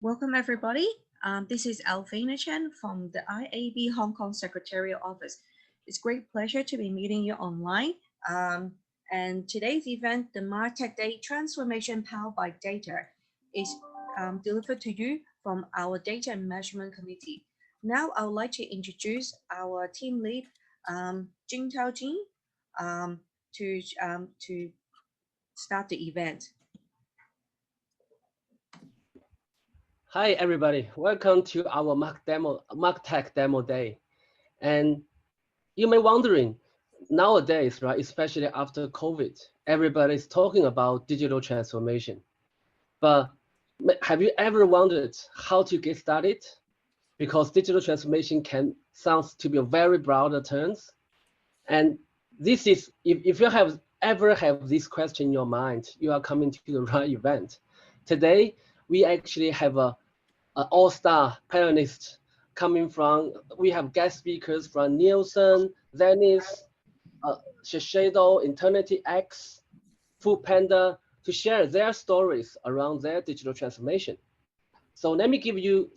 Welcome, everybody. This is Alvina Chen from the IAB Hong Kong Secretarial Office. It's a great pleasure to be meeting you online. And today's event, the MarTech Day Transformation Powered by Data, is delivered to you from our Data and Measurement Committee. Now, I would like to introduce our team lead, Jingtao Jin, to start the event. Hi, everybody. Welcome to our MarTech Demo Day. And you may be wondering, nowadays, right, especially after COVID, everybody's talking about digital transformation. But have you ever wondered how to get started? Because digital transformation sounds to be a very broad terms. And this is, if you have ever have this question in your mind, you are coming to the right event. Today, we actually have a all-star panelists coming from, we have guest speakers from Nielsen, Zenith, Shiseido, Eternity X, Food Panda, to share their stories around their digital transformation. So let me give you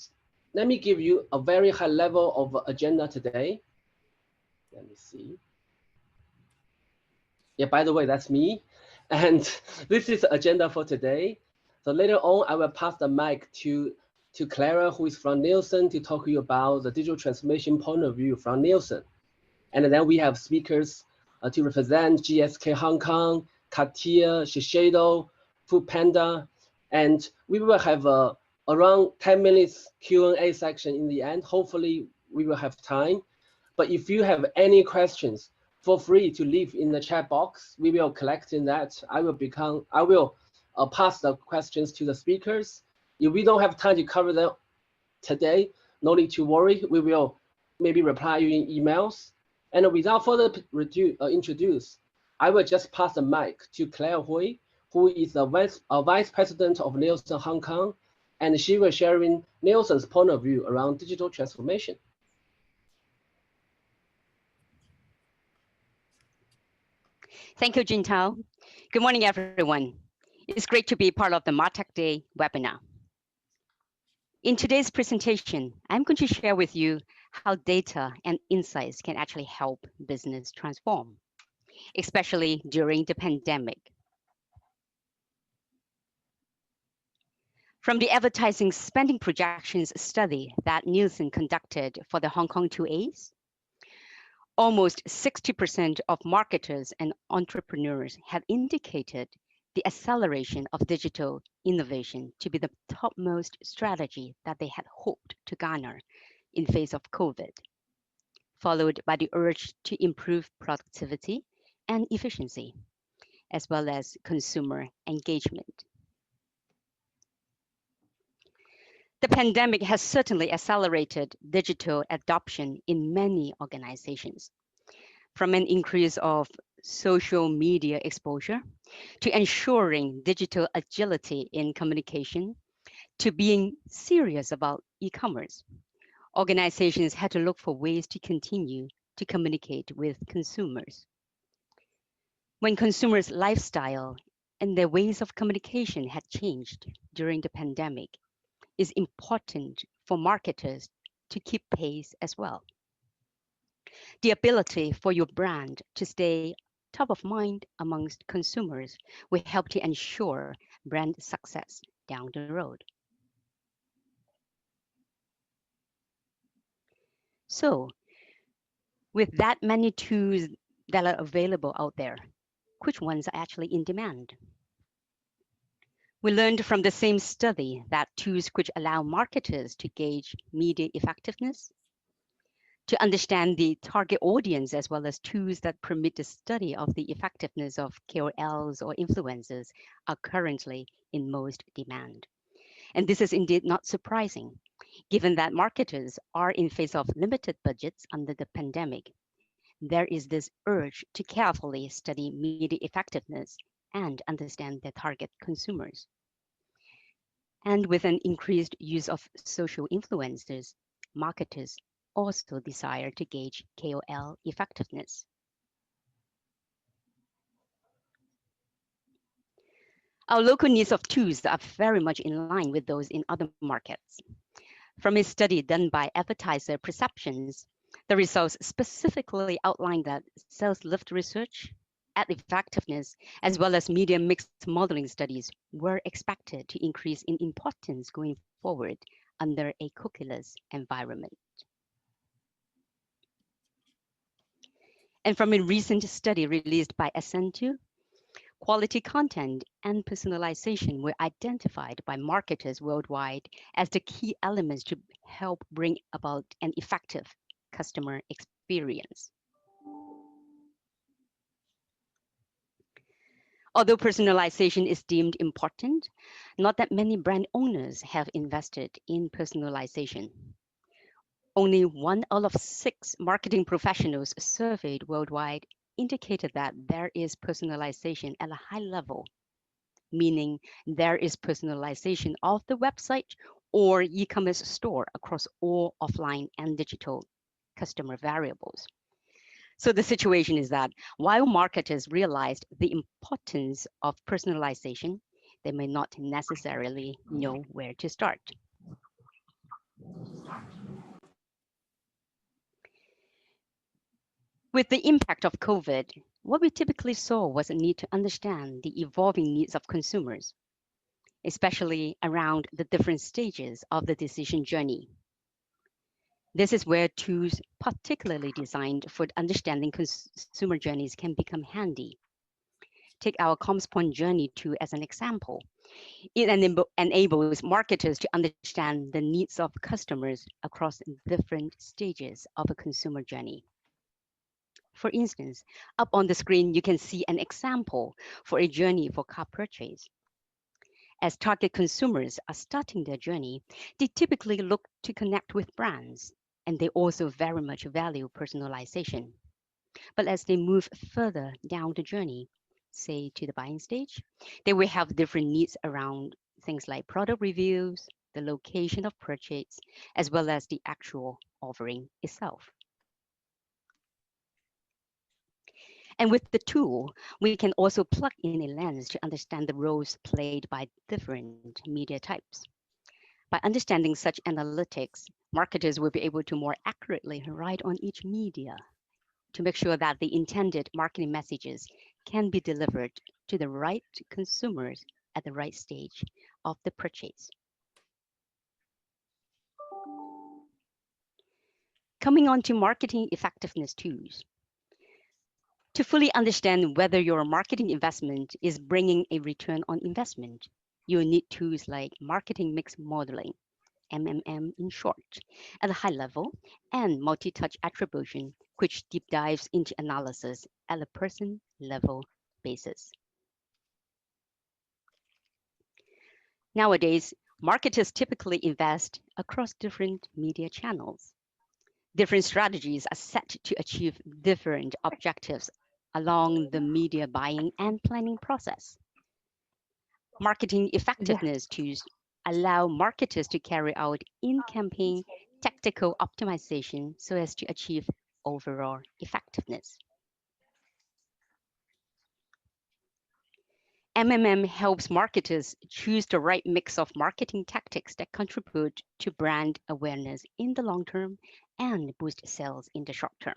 a very high level of agenda today. Let me see. Yeah, by the way, that's me. And this is the agenda for today. So later on, I will pass the mic to Clare, who is from Nielsen, to talk to you about the digital transformation point of view from Nielsen. And then we have speakers to represent GSK Hong Kong, Cartier, Shiseido, Food Panda, and we will have around 10 minutes Q&A section in the end. Hopefully, we will have time. But if you have any questions, feel free to leave in the chat box. We will collect in that. I will pass the questions to the speakers. If we don't have time to cover them today, no need to worry. We will maybe reply you in emails. And without further introduce, I will just pass the mic to Clare Hui, who is the Vice President of Nielsen Hong Kong, and she will sharing Nielsen's point of view around digital transformation. Thank you, Jintao. Good morning, everyone. It's great to be part of the MarTech Day webinar. In today's presentation, I'm going to share with you how data and insights can actually help business transform, especially during the pandemic. From the advertising spending projections study that Nielsen conducted for the Hong Kong 2As, almost 60% of marketers and entrepreneurs have indicated the acceleration of digital innovation to be the topmost strategy that they had hoped to garner in face of COVID, followed by the urge to improve productivity and efficiency, as well as consumer engagement. The pandemic has certainly accelerated digital adoption in many organizations, from an increase of social media exposure to ensuring digital agility in communication to being serious about e-commerce. Organizations had to look for ways to continue to communicate with consumers. When consumers' lifestyle and their ways of communication had changed during the pandemic, it's important for marketers to keep pace as well. The ability for your brand to stay top of mind amongst consumers will help to ensure brand success down the road. So, with that many tools that are available out there, which ones are actually in demand? We learned from the same study that tools which allow marketers to gauge media effectiveness, to understand the target audience, as well as tools that permit the study of the effectiveness of KOLs or influencers are currently in most demand. And this is indeed not surprising, given that marketers are in face of limited budgets under the pandemic. There is this urge to carefully study media effectiveness and understand their target consumers. And with an increased use of social influencers, marketers also desire to gauge KOL effectiveness. Our local needs of tools are very much in line with those in other markets. From a study done by Advertiser Perceptions, the results specifically outlined that sales lift research, ad effectiveness, as well as media mix modeling studies were expected to increase in importance going forward under a cookieless environment. And from a recent study released by Accenture, quality content and personalization were identified by marketers worldwide as the key elements to help bring about an effective customer experience. Although personalization is deemed important, not that many brand owners have invested in personalization. Only 1 out of 6 marketing professionals surveyed worldwide indicated that there is personalization at a high level, meaning there is personalization of the website or e-commerce store across all offline and digital customer variables. So the situation is that while marketers realized the importance of personalization, they may not necessarily know where to start. With the impact of COVID, what we typically saw was a need to understand the evolving needs of consumers, especially around the different stages of the decision journey. This is where tools particularly designed for understanding consumer journeys can become handy. Take our ComsPoint Journey tool as an example. It enables marketers to understand the needs of customers across different stages of a consumer journey. For instance, up on the screen, you can see an example for a journey for car purchase. As target consumers are starting their journey, they typically look to connect with brands, and they also very much value personalization. But as they move further down the journey, say to the buying stage, they will have different needs around things like product reviews, the location of purchase, as well as the actual offering itself. And with the tool, we can also plug in a lens to understand the roles played by different media types. By understanding such analytics, marketers will be able to more accurately write on each media to make sure that the intended marketing messages can be delivered to the right consumers at the right stage of the purchase. Coming on to marketing effectiveness tools. To fully understand whether your marketing investment is bringing a return on investment, you will need tools like marketing mix modeling, MMM in short, at a high level, and multi-touch attribution, which deep dives into analysis at a person level basis. Nowadays, marketers typically invest across different media channels. Different strategies are set to achieve different objectives along the media buying and planning process. Marketing effectiveness tools allow marketers to carry out in-campaign tactical optimization so as to achieve overall effectiveness. MMM helps marketers choose the right mix of marketing tactics that contribute to brand awareness in the long term and boost sales in the short term.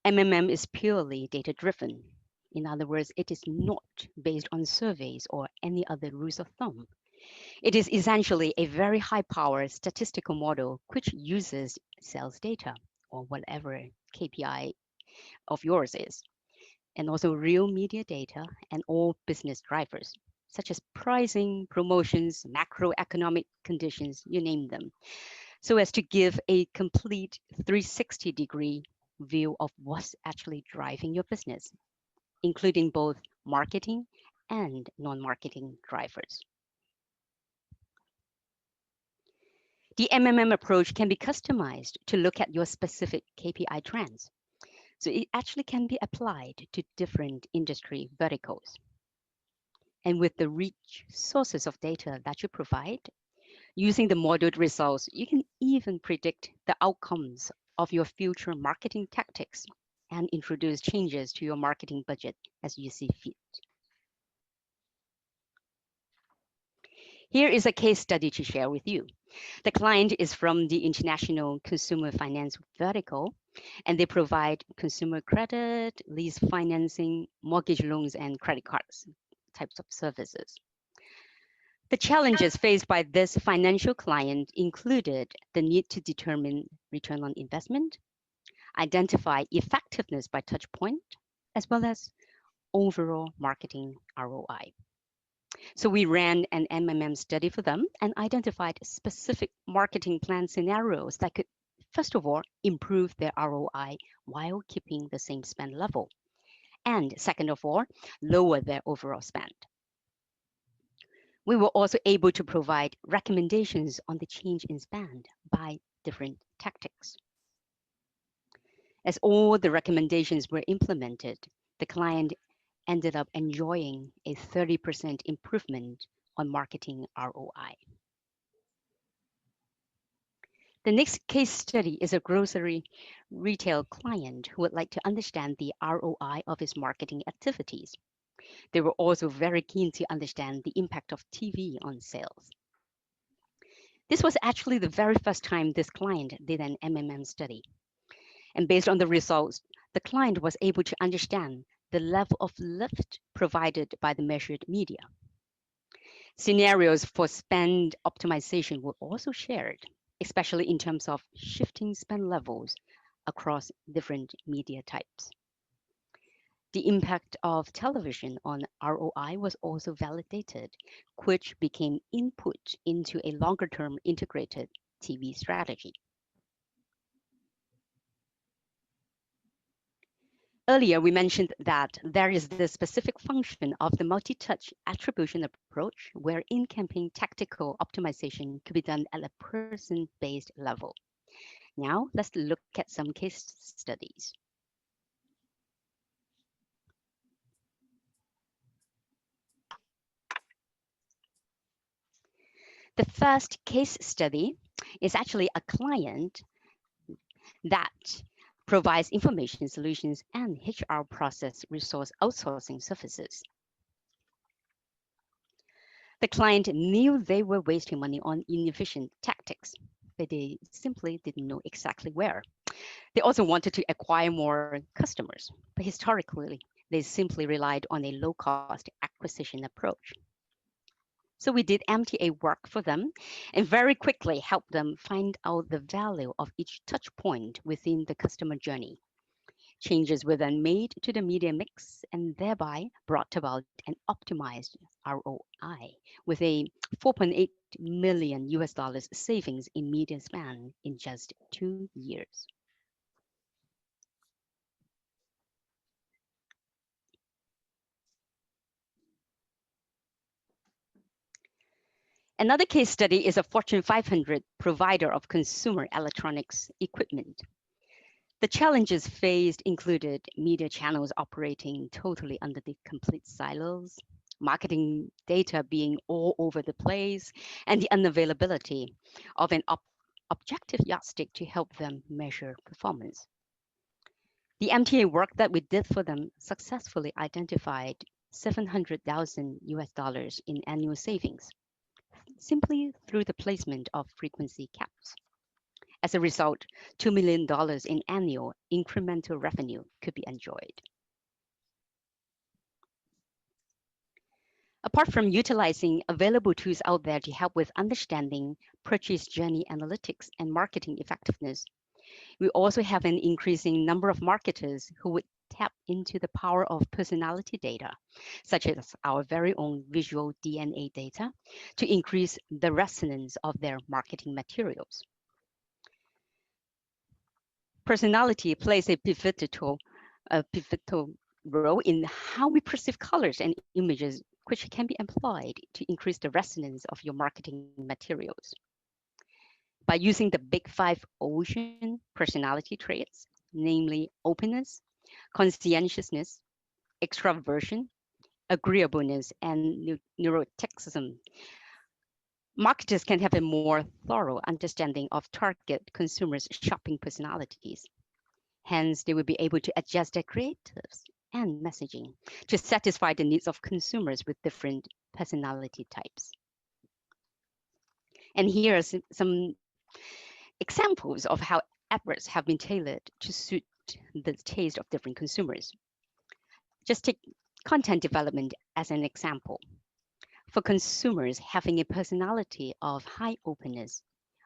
MMM is purely data-driven. In other words, it is not based on surveys or any other rules of thumb. It is essentially a very high-power statistical model which uses sales data or whatever KPI of yours is, and also real media data and all business drivers, such as pricing, promotions, macroeconomic conditions, you name them, so as to give a complete 360-degree view of what's actually driving your business, including both marketing and non-marketing drivers. The MMM approach can be customized to look at your specific KPI trends. So it actually can be applied to different industry verticals. And with the rich sources of data that you provide, using the modeled results, you can even predict the outcomes of your future marketing tactics and introduce changes to your marketing budget as you see fit. Here is a case study to share with you. The client is from the international consumer finance vertical, and they provide consumer credit, lease financing, mortgage loans, and credit cards types of services. The challenges faced by this financial client included the need to determine return on investment, identify effectiveness by touch point, as well as overall marketing ROI. So we ran an MMM study for them and identified specific marketing plan scenarios that could, first of all, improve their ROI while keeping the same spend level. And second of all, lower their overall spend. We were also able to provide recommendations on the change in spend by different tactics. As all the recommendations were implemented, the client ended up enjoying a 30% improvement on marketing ROI. The next case study is a grocery retail client who would like to understand the ROI of his marketing activities. They were also very keen to understand the impact of TV on sales. This was actually the very first time this client did an MMM study. And based on the results, the client was able to understand the level of lift provided by the measured media. Scenarios for spend optimization were also shared, especially in terms of shifting spend levels across different media types. The impact of television on ROI was also validated, which became input into a longer-term integrated TV strategy. Earlier, we mentioned that there is the specific function of the multi-touch attribution approach, where in-campaign tactical optimization could be done at a person-based level. Now, let's look at some case studies. The first case study is actually a client that provides information solutions and HR process resource outsourcing services. The client knew they were wasting money on inefficient tactics, but they simply didn't know exactly where. They also wanted to acquire more customers, but historically, they simply relied on a low-cost acquisition approach. So we did MTA work for them and very quickly helped them find out the value of each touch point within the customer journey. Changes were then made to the media mix and thereby brought about an optimized ROI with a $4.8 million savings in media span in just 2 years. Another case study is a Fortune 500 provider of consumer electronics equipment. The challenges faced included media channels operating totally under the complete silos, marketing data being all over the place, and the unavailability of an objective yardstick to help them measure performance. The MTA work that we did for them successfully identified $700,000 in annual savings, simply through the placement of frequency caps. As a result, $2 million in annual incremental revenue could be enjoyed. Apart from utilizing available tools out there to help with understanding purchase journey analytics and marketing effectiveness, we also have an increasing number of marketers who would tap into the power of personality data, such as our very own visual DNA data, to increase the resonance of their marketing materials. Personality plays a pivotal role in how we perceive colors and images, which can be employed to increase the resonance of your marketing materials. By using the big 5 ocean personality traits, namely openness, conscientiousness, extraversion, agreeableness, and neuroticism, marketers can have a more thorough understanding of target consumers' shopping personalities. Hence, they will be able to adjust their creatives and messaging to satisfy the needs of consumers with different personality types. And here are some examples of how adverts have been tailored to suit the taste of different consumers. Just take content development as an example. For consumers having a personality of high openness,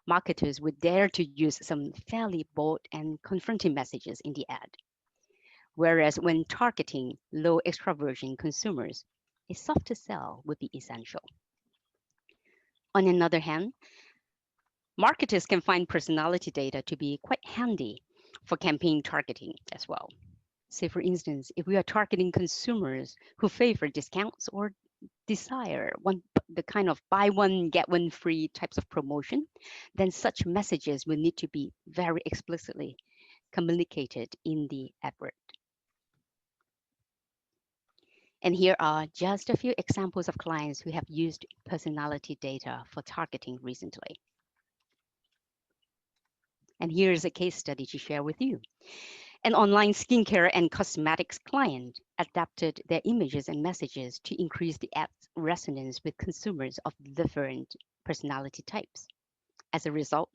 marketers would dare to use some fairly bold and confronting messages in the ad. Whereas when targeting low extraversion consumers, a softer sell would be essential. On another hand, marketers can find personality data to be quite handy for campaign targeting as well. Say, for instance, if we are targeting consumers who favor discounts or desire the kind of buy one, get one free types of promotion, then such messages will need to be very explicitly communicated in the advert. And here are just a few examples of clients who have used personality data for targeting recently. And here's a case study to share with you. An online skincare and cosmetics client adapted their images and messages to increase the ad's resonance with consumers of different personality types. As a result,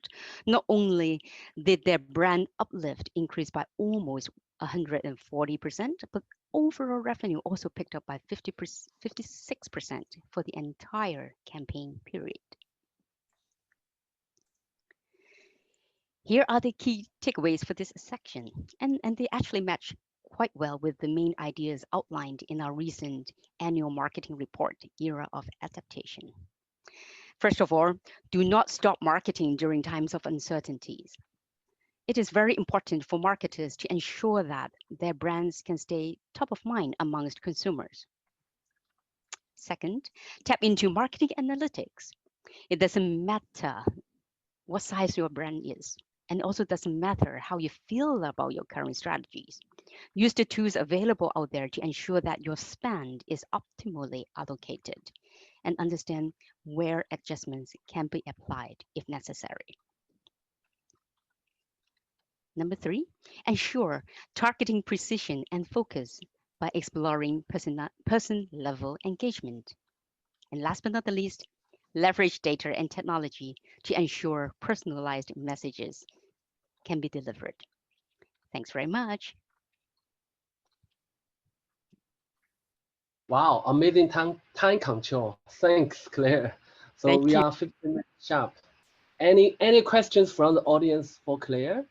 not only did their brand uplift increase by almost 140%, but overall revenue also picked up by 56% for the entire campaign period. Here are the key takeaways for this section, and they actually match quite well with the main ideas outlined in our recent annual marketing report, Era of Adaptation. First of all, do not stop marketing during times of uncertainties. It is very important for marketers to ensure that their brands can stay top of mind amongst consumers. Second, tap into marketing analytics. It doesn't matter what size your brand is, and also doesn't matter how you feel about your current strategies. Use the tools available out there to ensure that your spend is optimally allocated and understand where adjustments can be applied if necessary. Number 3, ensure targeting precision and focus by exploring person-level engagement. And last but not the least, leverage data and technology to ensure personalized messages can be delivered. Thanks very much. Wow, amazing time control. Thanks, Claire. So Thank we you. are 15 minutes sharp. Any questions from the audience for Claire?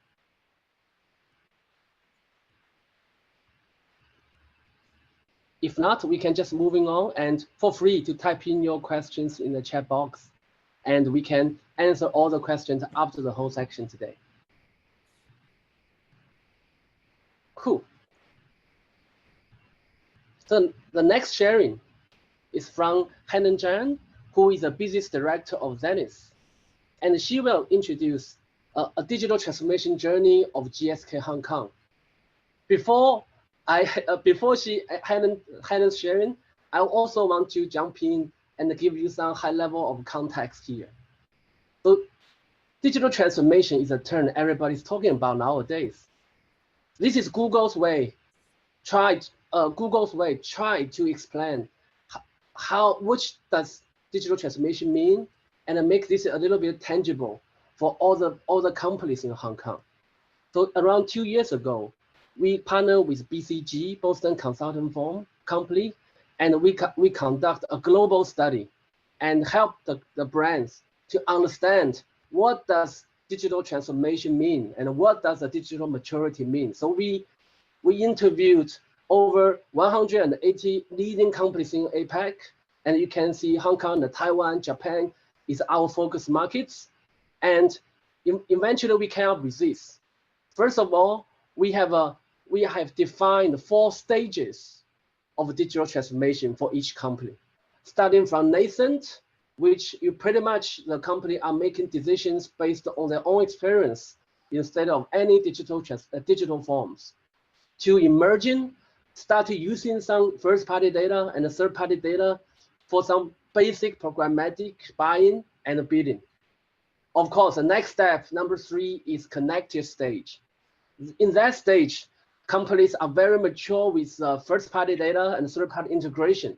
If not, we can just moving on, and feel free to type in your questions in the chat box, and we can answer all the questions after the whole section today. Cool. So the next sharing is from Helen, who is the business director of Zenith, and she will introduce a digital transformation journey of GSK Hong Kong. Before Helen's sharing, I also want to jump in and give you some high level of context here. So digital transformation is a term everybody's talking about nowadays. This is Google's way to explain which does digital transformation mean, and make this a little bit tangible for all the companies in Hong Kong. So around 2 years ago, we partnered with BCG, Boston Consulting Firm company, and we conduct a global study and help the brands to understand what does digital transformation mean and what does the digital maturity mean. So we interviewed over 180 leading companies in APAC, and you can see Hong Kong and Taiwan, Japan is our focus markets. And eventually we cannot resist. First of all, we have defined 4 stages of digital transformation for each company, starting from nascent, which the company are making decisions based on their own experience instead of any digital forms, to emerging, started using some first-party data and third-party data for some basic programmatic buying and bidding. Of course, the next step, number 3, is connected stage. In that stage, companies are very mature with first-party data and third-party integration.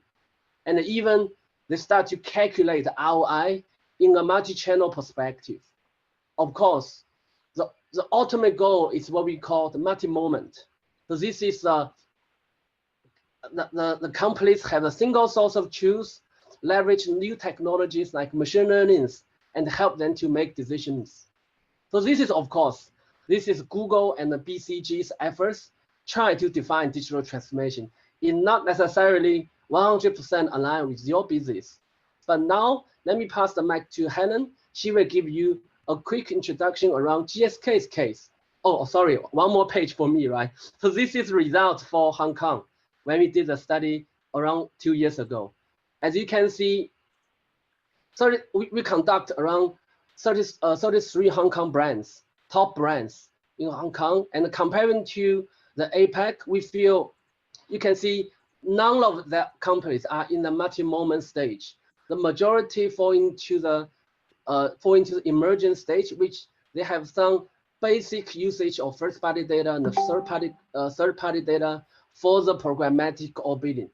And even they start to calculate ROI in a multi-channel perspective. Of course, the ultimate goal is what we call the multi-moment. So this is the companies have a single source of truth, leverage new technologies like machine learning, and help them to make decisions. So this is, of course, this is Google and the BCG's efforts try to define digital transformation. It's not necessarily 100% aligned with your business. But now, let me pass the mic to Helen. She will give you a quick introduction around GSK's case. Oh, sorry, one more page for me, right? So this is results for Hong Kong when we did the study around 2 years ago. As you can see, we conduct around 33 Hong Kong brands, top brands in Hong Kong, and comparing to the APEC, we feel you can see none of the companies are in the multi-moment stage. The majority fall into the emergent stage, which they have some basic usage of first-party data and third-party data for the programmatic or bidding.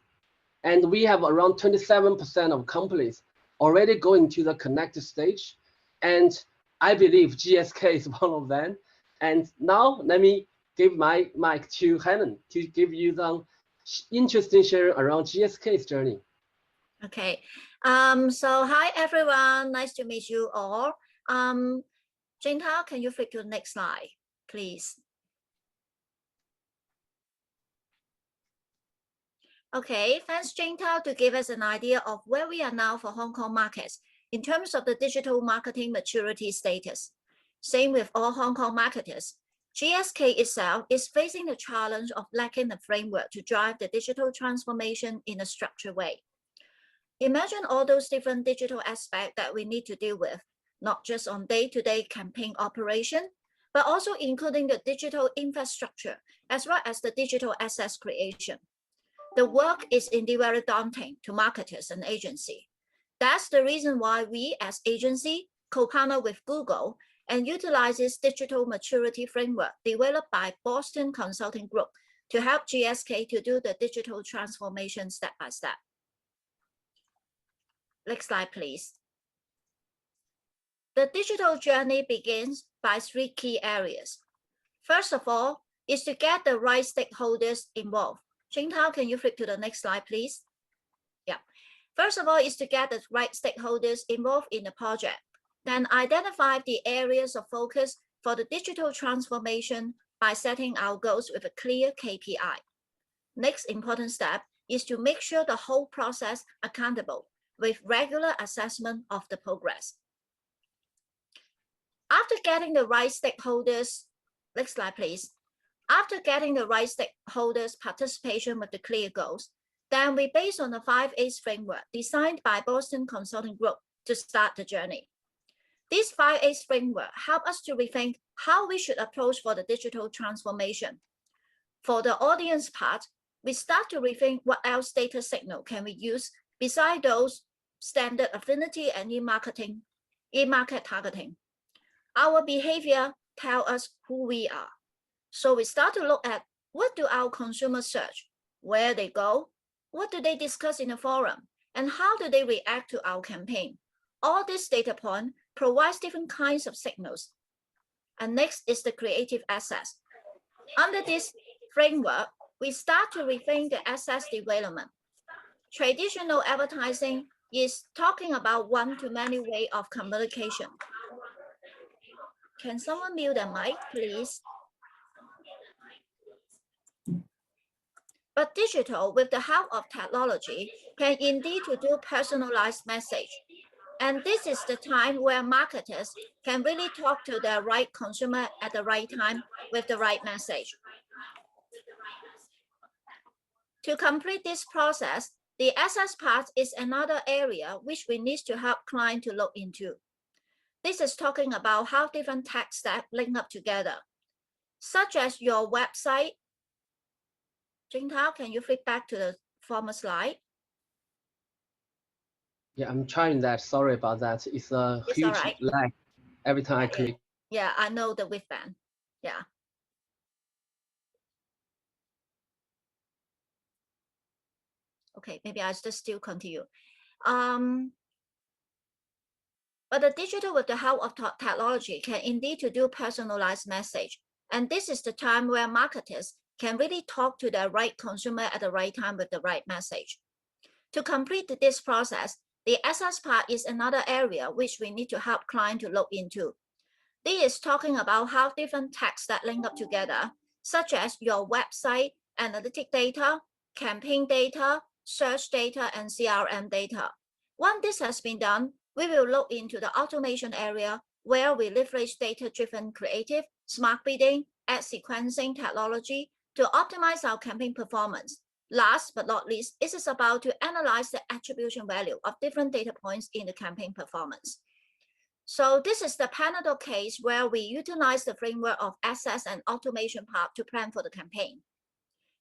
And we have around 27% of companies already going to the connected stage. And I believe GSK is one of them. And now let me give my mic to Helen to give you some interesting sharing around GSK's journey. Okay. So hi everyone, nice to meet you all. Jingtao, can you flip to the next slide, please? Okay, thanks Jingtao to give us an idea of where we are now for Hong Kong markets in terms of the digital marketing maturity status. Same with all Hong Kong marketers. GSK itself is facing the challenge of lacking a framework to drive the digital transformation in a structured way. Imagine all those different digital aspects that we need to deal with, not just on day-to-day campaign operation, but also including the digital infrastructure, as well as the digital assets creation. The work is indeed very daunting to marketers and agency. That's the reason why we as agency co-partner with Google and utilizes digital maturity framework developed by Boston Consulting Group to help GSK to do the digital transformation step by step. Next slide, please. The digital journey begins by 3 key areas. First of all, is to get the right stakeholders involved. Jingtao, can you flip to the next slide, please? Yeah. First of all, is to get the right stakeholders involved in the project. Then identify the areas of focus for the digital transformation by setting our goals with a clear KPI. Next important step is to make sure the whole process accountable with regular assessment of the progress. After getting the right stakeholders, next slide, please. After getting the right stakeholders participation with the clear goals, then we base on the 5A's framework designed by Boston Consulting Group to start the journey. This 5A's framework help us to rethink how we should approach for the digital transformation. For the audience part, we start to rethink what else data signal can we use beside those standard affinity and in-market targeting. Our behavior tell us who we are. So we start to look at what do our consumers search, where they go, what do they discuss in the forum, and how do they react to our campaign. All this data point provides different kinds of signals. And next is the creative assets. Under this framework, we start to rethink the assets development. Traditional advertising is talking about one-to-many way of communication. Can someone mute the mic, please? But digital, with the help of technology, can indeed to do personalized message. And this is the time where marketers can really talk to the right consumer at the right time with the right message. To complete this process, the assets part is another area which we need to help client to look into. This is talking about how different tech stacks link up together, such as your website. Jingtao, can you flip back to the former slide? Yeah, I'm trying that. Sorry about that. It's a huge lag every time I click. Yeah, I know the width band. Yeah. Okay, maybe I just still continue. But the digital with the help of technology can indeed to do personalized message. And this is the time where marketers can really talk to the right consumer at the right time with the right message. To complete this process, the SS part is another area which we need to help client to look into. This is talking about how different texts that link up together, such as your website, analytic data, campaign data, search data, and CRM data. Once this has been done, we will look into the automation area where we leverage data-driven creative, smart bidding, ad sequencing technology to optimize our campaign performance. Last but not least, it is about to analyze the attribution value of different data points in the campaign performance. So this is the Panda case where we utilize the framework of access and automation part to plan for the campaign.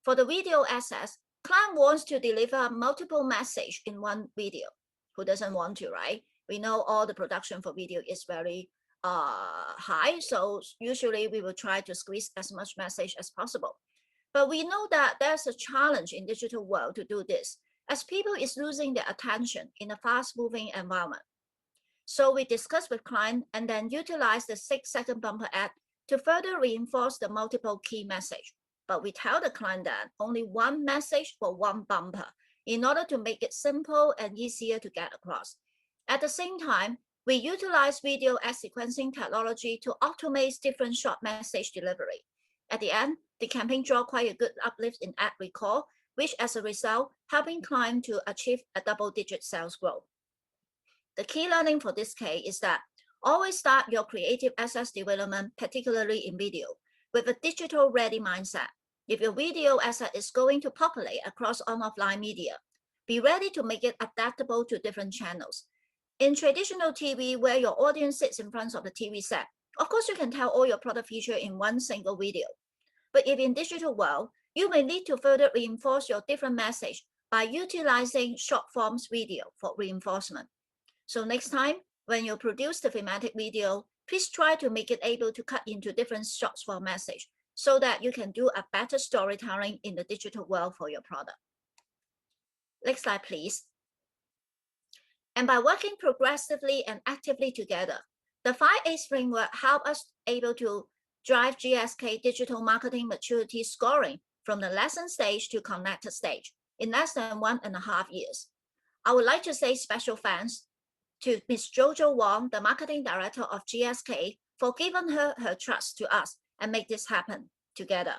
For the video access, client wants to deliver multiple messages in one video. Who doesn't want to, right? We know all the production for video is very high, so usually we will try to squeeze as much message as possible. But we know that there's a challenge in digital world to do this, as people is losing their attention in a fast-moving environment. So we discuss with client and then utilize the 6-second bumper ad to further reinforce the multiple key message. But we tell the client that only one message for one bumper in order to make it simple and easier to get across. At the same time, we utilize video ad sequencing technology to automate different short message delivery. At the end, the campaign draw quite a good uplift in ad recall, which as a result, helping client to achieve a double-digit sales growth. The key learning for this case is that always start your creative assets development, particularly in video, with a digital ready mindset. If your video asset is going to populate across on offline media, be ready to make it adaptable to different channels. In traditional TV, where your audience sits in front of the TV set, of course you can tell all your product feature in one single video. But if in digital world, you may need to further reinforce your different message by utilizing short forms video for reinforcement. So next time, when you produce the thematic video, please try to make it able to cut into different short form message so that you can do a better storytelling in the digital world for your product. Next slide, please. And by working progressively and actively together, the 5A's framework help us able to drive GSK digital marketing maturity scoring from the lesson stage to connected stage in less than 1.5 years. I would like to say special thanks to Ms. Jojo Wong, the marketing director of GSK, for giving her trust to us and make this happen together.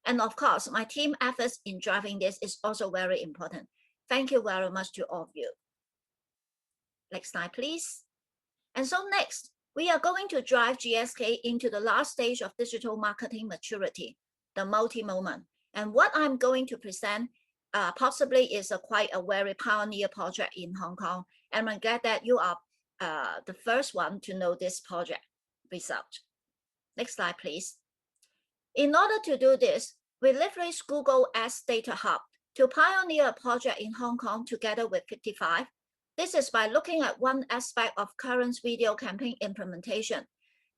And of course, my team efforts in driving this is also very important. Thank you very much to all of you. Next slide, please. And so next, we are going to drive GSK into the last stage of digital marketing maturity, the multi-moment. And what I'm going to present possibly is quite a very pioneer project in Hong Kong. And I'm glad that you are the first one to know this project result. Next slide, please. In order to do this, we leverage Google Ads Data Hub to pioneer a project in Hong Kong together with 55. This is by looking at one aspect of current video campaign implementation,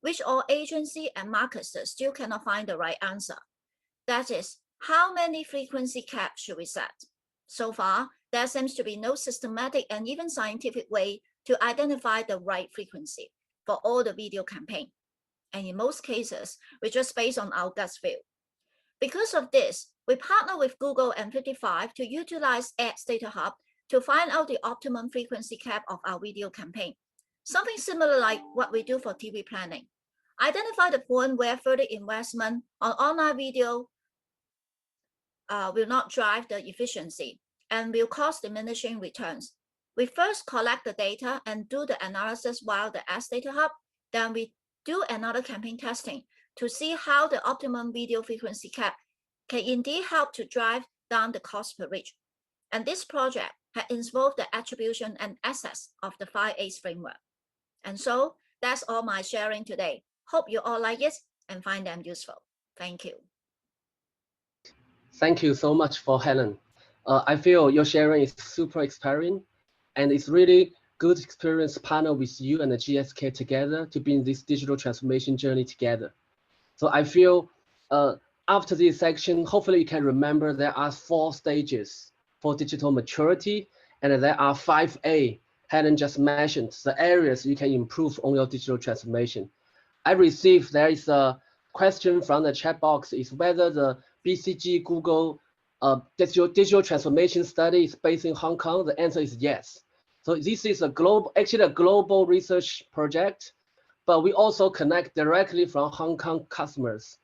which all agency and marketers still cannot find the right answer. That is, how many frequency caps should we set? So far, there seems to be no systematic and even scientific way to identify the right frequency for all the video campaign. And in most cases, we just based on our gut feel. Because of this, we partner with Google and 55 to utilize Ads Data Hub to find out the optimum frequency cap of our video campaign. Something similar like what we do for TV planning. Identify the point where further investment on online video will not drive the efficiency and will cause diminishing returns. We first collect the data and do the analysis while the Ads Data Hub. Then we do another campaign testing to see how the optimum video frequency cap can indeed help to drive down the cost per reach. And this project has involved the attribution and access of the 5A's framework. And so that's all my sharing today. Hope you all like it and find them useful. Thank you. Thank you so much for Helen. I feel your sharing is super inspiring, and it's really good experience partner with you and the GSK together to be in this digital transformation journey together. So I feel after this section, hopefully you can remember there are 4 stages for digital maturity, and there are 5A Helen just mentioned, the areas you can improve on your digital transformation. I received there is a question from the chat box is whether the BCG Google digital transformation study is based in Hong Kong. The answer is yes. So this is actually a global research project, but we also connect directly from Hong Kong customers,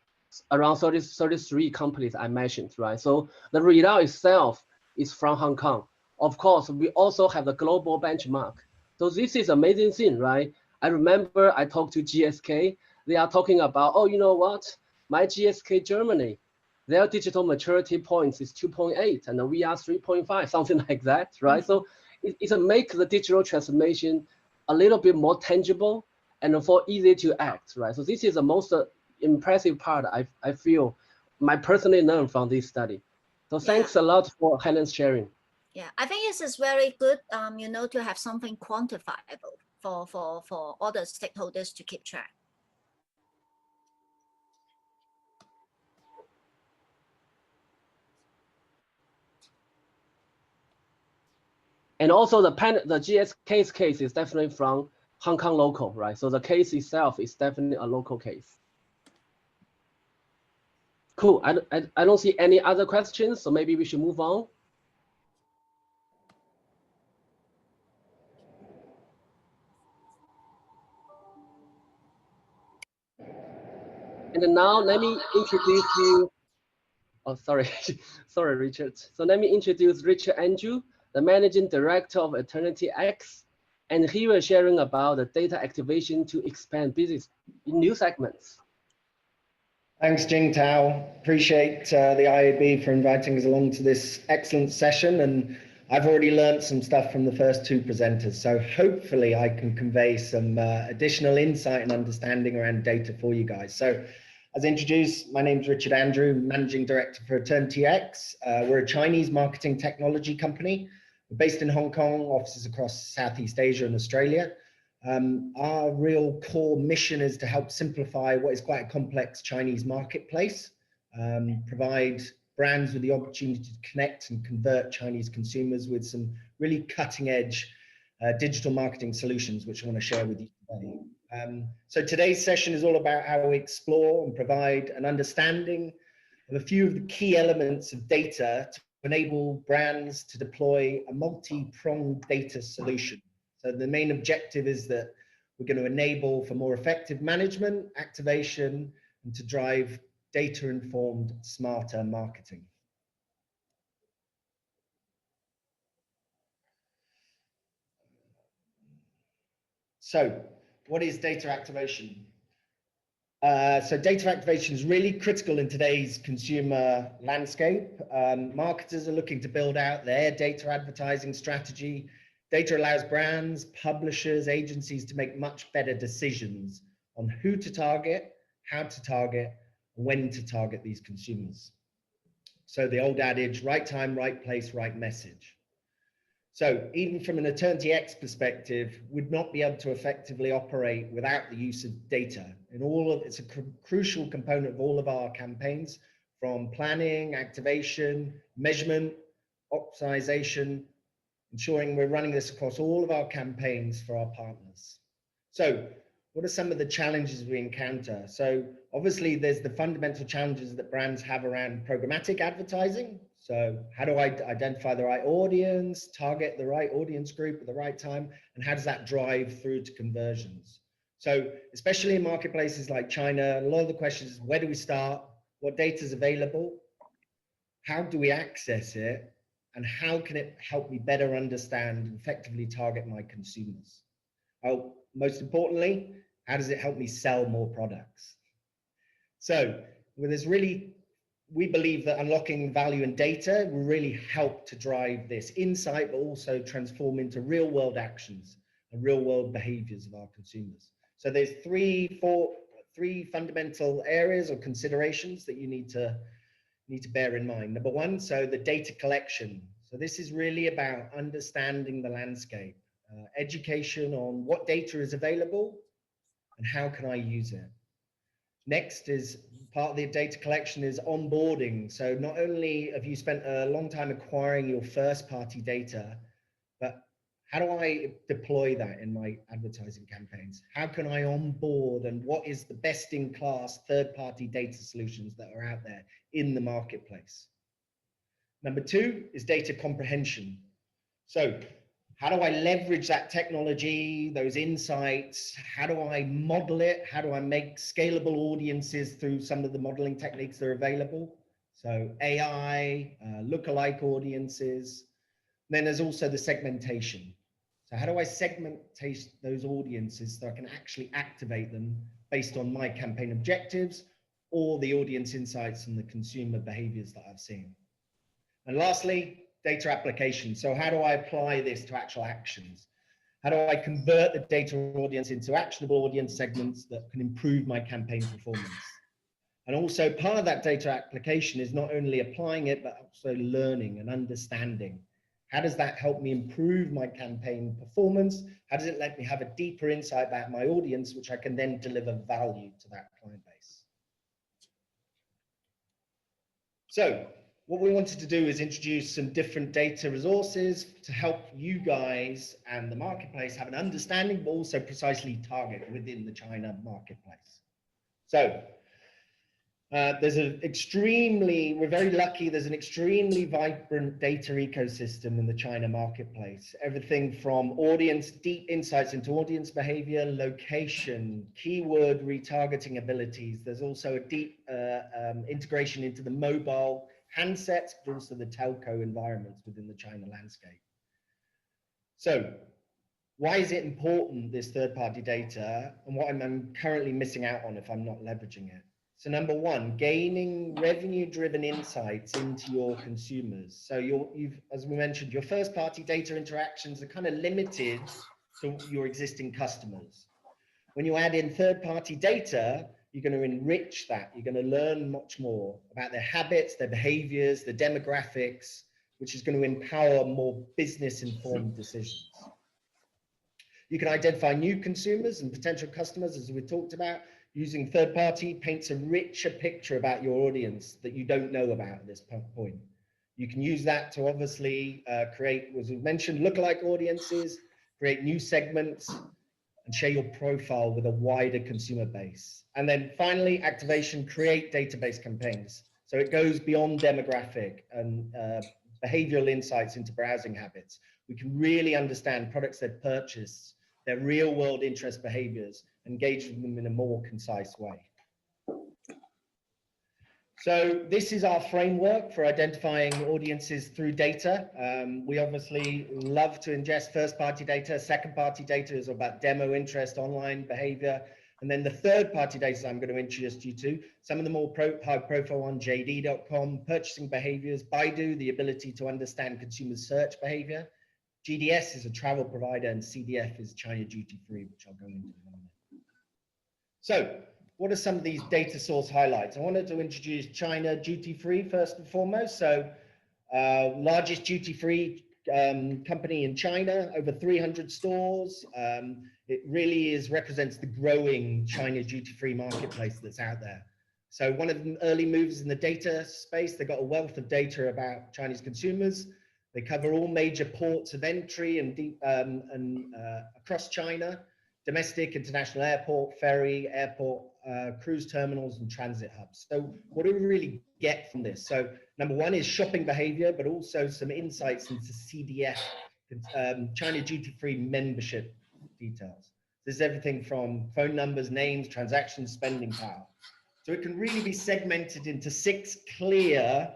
around 33 companies I mentioned, right? So the result itself is from Hong Kong. Of course, we also have the global benchmark. So this is amazing thing, right? I remember I talked to GSK. They are talking about, oh, you know what? My GSK Germany, their digital maturity points is 2.8 and we are 3.5, something like that, right? So it's a make the digital transformation a little bit more tangible and for easy to act, right? So this is the most impressive part I feel I personally learned from this study. So thanks a lot for Helen's sharing. Yeah, I think this is very good, you know, to have something quantifiable for all the stakeholders to keep track. And also the GSK's case is definitely from Hong Kong local, right? So the case itself is definitely a local case. Cool. I don't see any other questions, so maybe we should move on. And now let me introduce you. Oh, sorry, sorry, Richard. So let me introduce Richard Andrew, the Managing Director of Eternity X, and he was sharing about the data activation to expand business in new segments. Thanks, Jing Tao. Appreciate the IAB for inviting us along to this excellent session. And I've already learned some stuff from the first two presenters. So hopefully I can convey some additional insight and understanding around data for you guys. So as introduced, my name is Richard Andrew, Managing Director for Eternity X. We're a Chinese marketing technology company. We're based in Hong Kong, offices across Southeast Asia and Australia. Our real core mission is to help simplify what is quite a complex Chinese marketplace, provide brands with the opportunity to connect and convert Chinese consumers with some really cutting edge digital marketing solutions, which I want to share with you today. So today's session is all about how we explore and provide an understanding of a few of the key elements of data to enable brands to deploy a multi-pronged data solution. So the main objective is that we're going to enable for more effective management, activation, and to drive data-informed, smarter marketing. So what is data activation? So data activation is really critical in today's consumer landscape. Marketers are looking to build out their data advertising strategy. Data allows brands, publishers, agencies to make much better decisions on who to target, how to target, when to target these consumers. So the old adage, right time, right place, right message. So even from an Eternity X perspective, would not be able to effectively operate without the use of data. It's a crucial component of all of our campaigns, from planning, activation, measurement, optimization, ensuring we're running this across all of our campaigns for our partners. So what are some of the challenges we encounter? So obviously there's the fundamental challenges that brands have around programmatic advertising. So how do I identify the right audience, target the right audience group at the right time, and how does that drive through to conversions? So especially in marketplaces like China, a lot of the questions is, where do we start? What data is available? How do we access it? And how can it help me better understand and effectively target my consumers? Oh, most importantly, how does it help me sell more products? So with this we believe that unlocking value in data will really help to drive this insight, but also transform into real world actions and real world behaviors of our consumers. So there's three fundamental areas or considerations that you need to bear in mind. Number one, so the data collection. So this is really about understanding the landscape, education on what data is available and how can I use it. Next is part of the data collection is onboarding. So not only have you spent a long time acquiring your first party data, but How do I deploy that in my advertising campaigns? How can I onboard, and what is the best in class third-party data solutions that are out there in the marketplace? Number two is data comprehension. So how do I leverage that technology, those insights? How do I model it? How do I make scalable audiences through some of the modeling techniques that are available? So AI, lookalike audiences. Then there's also the segmentation. So how do I segment those audiences so I can actually activate them based on my campaign objectives or the audience insights and the consumer behaviors that I've seen? And lastly, data application. So how do I apply this to actual actions? How do I convert the data audience into actionable audience segments that can improve my campaign performance? And also part of that data application is not only applying it, but also learning and understanding. How does that help me improve my campaign performance? How does it let me have a deeper insight about my audience, which I can then deliver value to that client base? So what we wanted to do is introduce some different data resources to help you guys and the marketplace have an understanding, but also precisely target within the China marketplace. So we're very lucky, there's an extremely vibrant data ecosystem in the China marketplace. Everything from deep insights into audience behavior, location, keyword retargeting abilities. There's also a deep integration into the mobile handsets, but also the telco environments within the China landscape. So why is it important, this third-party data, and what I'm currently missing out on if I'm not leveraging it? So number one, gaining revenue-driven insights into your consumers. So as we mentioned, your first-party data interactions are kind of limited to your existing customers. When you add in third-party data, you're going to enrich that. You're going to learn much more about their habits, their behaviors, their demographics, which is going to empower more business-informed decisions. You can identify new consumers and potential customers, as we talked about. Using third party paints a richer picture about your audience that you don't know about at this point. You can use that to obviously create, as we mentioned, lookalike audiences, create new segments, and share your profile with a wider consumer base. And then finally, activation, create database campaigns. So it goes beyond demographic and behavioral insights into browsing habits. We can really understand products they've purchased, their real world interest behaviors, engage with them in a more concise way. So this is our framework for identifying audiences through data. We obviously love to ingest first-party data. Second-party data is about demo interest, online behavior. And then the third-party data I'm going to introduce you to, some of the more high-profile on JD.com, purchasing behaviors, Baidu, the ability to understand consumer search behavior. GDS is a travel provider, and CDF is China duty-free, which I'll go into in a minute. So what are some of these data source highlights? I wanted to introduce China duty-free first and foremost. So largest duty-free company in China, over 300 stores. It really represents the growing China duty-free marketplace that's out there. So one of the early moves in the data space, they've got a wealth of data about Chinese consumers. They cover all major ports of entry and across China. Domestic, international airport, ferry, airport, cruise terminals, and transit hubs. So what do we really get from this? So number one is shopping behavior, but also some insights into CDF, China duty-free membership details. This is everything from phone numbers, names, transactions, spending power. So it can really be segmented into 6 clear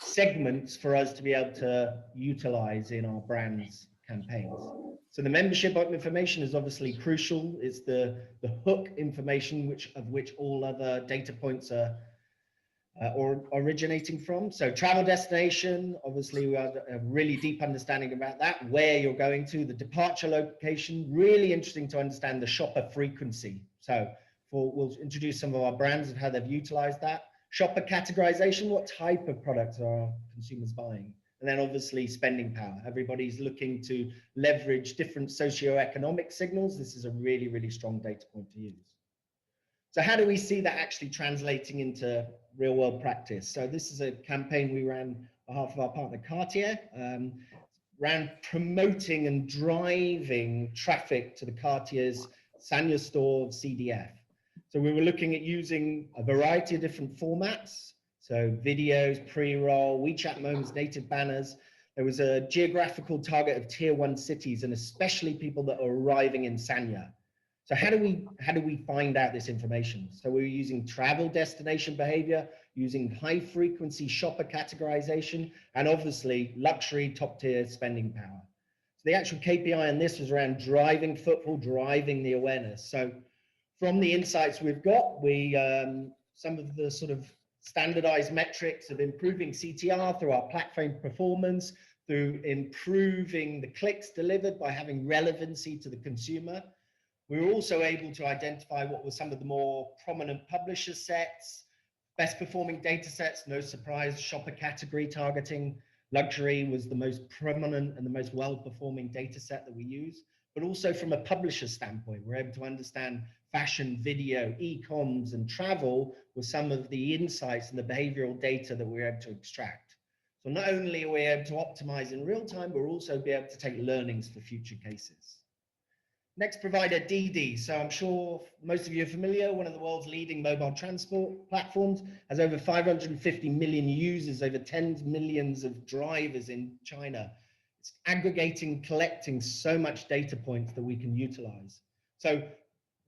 segments for us to be able to utilize in our brand's campaigns. So the membership information is obviously crucial. It's the hook information of which all other data points are originating from. So travel destination, obviously we have a really deep understanding about that, where you're going to, the departure location, really interesting to understand the shopper frequency. So we'll introduce some of our brands of how they've utilized that. Shopper categorization, what type of products are consumers buying? And then obviously spending power. Everybody's looking to leverage different socioeconomic signals. This is a really, really strong data point to use. So how do we see that actually translating into real world practice? So this is a campaign we ran on behalf of our partner Cartier. around promoting and driving traffic to the Cartier's Sanya store of CDF. So we were looking at using a variety of different formats. So videos, pre-roll, WeChat moments, native banners. There was a geographical target of tier 1 cities, and especially people that are arriving in Sanya. So how do we find out this information? So we were using travel destination behavior, using high frequency shopper categorization, and obviously luxury top tier spending power. So the actual KPI on this was around driving footfall, driving the awareness. So from the insights we've got, some of the sort of standardized metrics of improving CTR through our platform performance, through improving the clicks delivered by having relevancy to the consumer. We were also able to identify what were some of the more prominent publisher sets, best performing data sets, no surprise, shopper category targeting. Luxury was the most prominent and the most well-performing data set that we use. But also from a publisher standpoint, we're able to understand fashion, video, e-coms, and travel with some of the insights and the behavioral data that we're able to extract. So not only are we able to optimize in real time, but we'll also be able to take learnings for future cases. Next provider, DiDi. So I'm sure most of you are familiar, one of the world's leading mobile transport platforms, has over 550 million users, over tens of millions of drivers in China. It's aggregating, collecting so much data points that we can utilize. So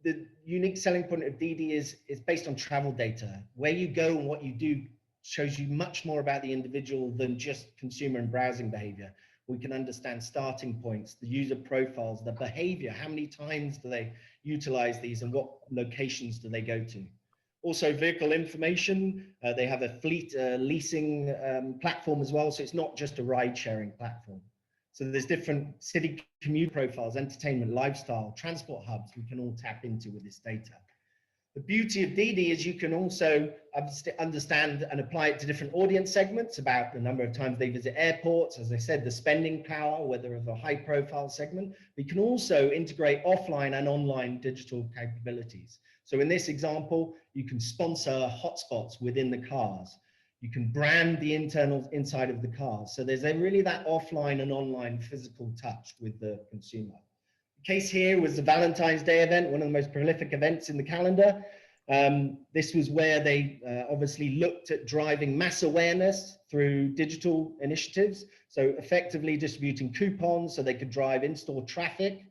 the unique selling point of DiDi is based on travel data. Where you go and what you do shows you much more about the individual than just consumer and browsing behavior. We can understand starting points, the user profiles, the behavior, how many times do they utilize these and what locations do they go to. Also vehicle information, they have a fleet leasing platform as well, so it's not just a ride sharing platform. So there's different city commute profiles, entertainment, lifestyle, transport hubs we can all tap into with this data. The beauty of DiDi is you can also understand and apply it to different audience segments about the number of times they visit airports, as I said, the spending power, whether of a high profile segment. We can also integrate offline and online digital capabilities. So in this example, you can sponsor hotspots within the cars. You can brand the internals inside of the cars. So there's really that offline and online physical touch with the consumer. The case here was the Valentine's Day event, one of the most prolific events in the calendar. This was where they obviously looked at driving mass awareness through digital initiatives. So effectively distributing coupons so they could drive in-store traffic,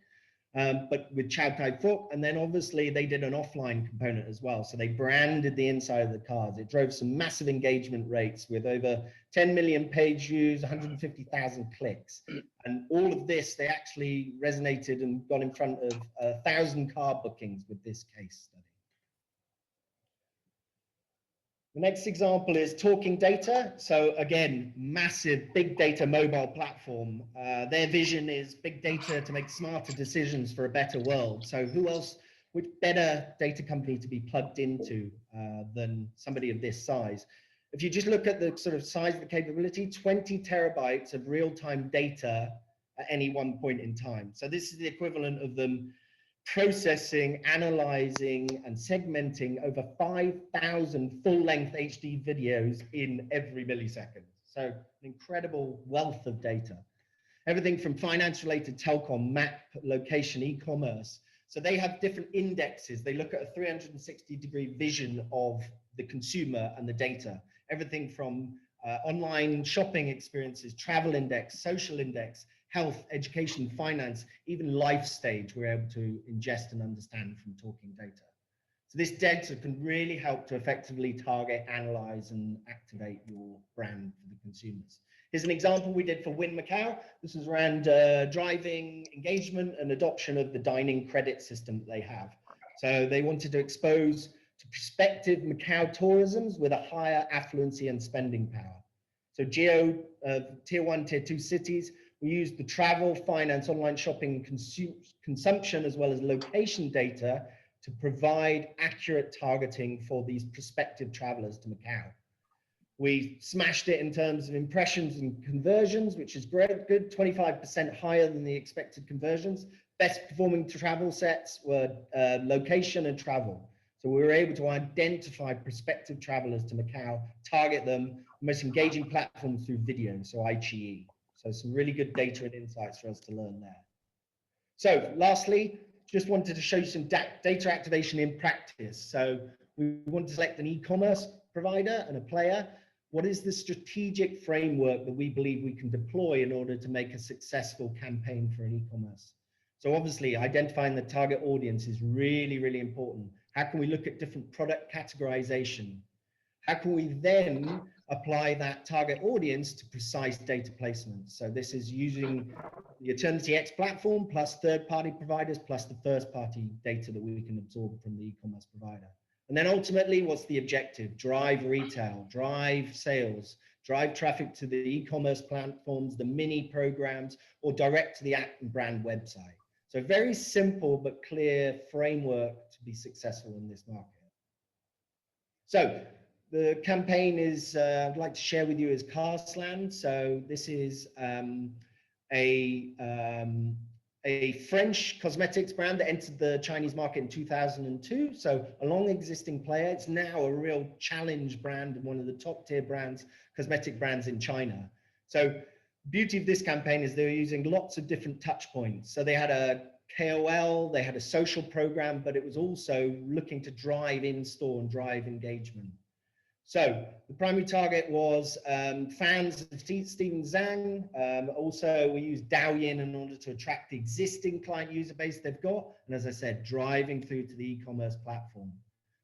but with Chow Tai Fook. And then obviously they did an offline component as well. So they branded the inside of the cars. It drove some massive engagement rates with over 10 million page views, 150,000 clicks. And all of this, they actually resonated and got in front of 1,000 car bookings with this case study. The next example is Talking Data. So again, massive big data mobile platform. Their vision is big data to make smarter decisions for a better world. So who else, which better data company to be plugged into than somebody of this size? If you just look at the sort of size of the capability, 20 terabytes of real-time data at any one point in time. So this is the equivalent of them processing, analyzing, and segmenting over 5,000 full-length HD videos in every millisecond. So an incredible wealth of data. Everything from finance-related telecom, map, location, e-commerce. So they have different indexes. They look at a 360-degree vision of the consumer and the data. Everything from online shopping experiences, travel index, social index, health, education, finance, even life stage, we're able to ingest and understand from Talking Data. So this data can really help to effectively target, analyze, and activate your brand for the consumers. Here's an example we did for Win Macau. This is around driving engagement and adoption of the dining credit system that they have. So they wanted to expose to prospective Macau tourisms with a higher affluency and spending power. So tier 1, tier 2 cities, we used the travel, finance, online shopping, consumption, as well as location data to provide accurate targeting for these prospective travelers to Macau. We smashed it in terms of impressions and conversions, which is great, good, 25% higher than the expected conversions. Best performing travel sets were location and travel. So we were able to identify prospective travelers to Macau, target them, most engaging platforms through video, so iQIYI. So some really good data and insights for us to learn there. So lastly, just wanted to show you some data activation in practice. So we want to select an e-commerce provider and a player. What is the strategic framework that we believe we can deploy in order to make a successful campaign for an e-commerce? So obviously identifying the target audience is really, really important. How can we look at different product categorization? How can we then apply that target audience to precise data placement? So this is using the Eternity X platform plus third-party providers plus the first-party data that we can absorb from the e-commerce provider. And then ultimately, what's the objective? Drive retail, drive sales, drive traffic to the e-commerce platforms, the mini programs, or direct to the app and brand website. So very simple but clear framework to be successful in this market. So the campaign is, I'd like to share with you is Carsland. So this is a French cosmetics brand that entered the Chinese market in 2002. So a long existing player. It's now a real challenge brand and one of the top tier brands, cosmetic brands in China. So beauty of this campaign is they're using lots of different touch points. So they had a KOL, they had a social program, but it was also looking to drive in-store and drive engagement. So the primary target was fans of Steven Zhang. Also, we used Douyin in order to attract the existing client user base they've got. And as I said, driving through to the e-commerce platform.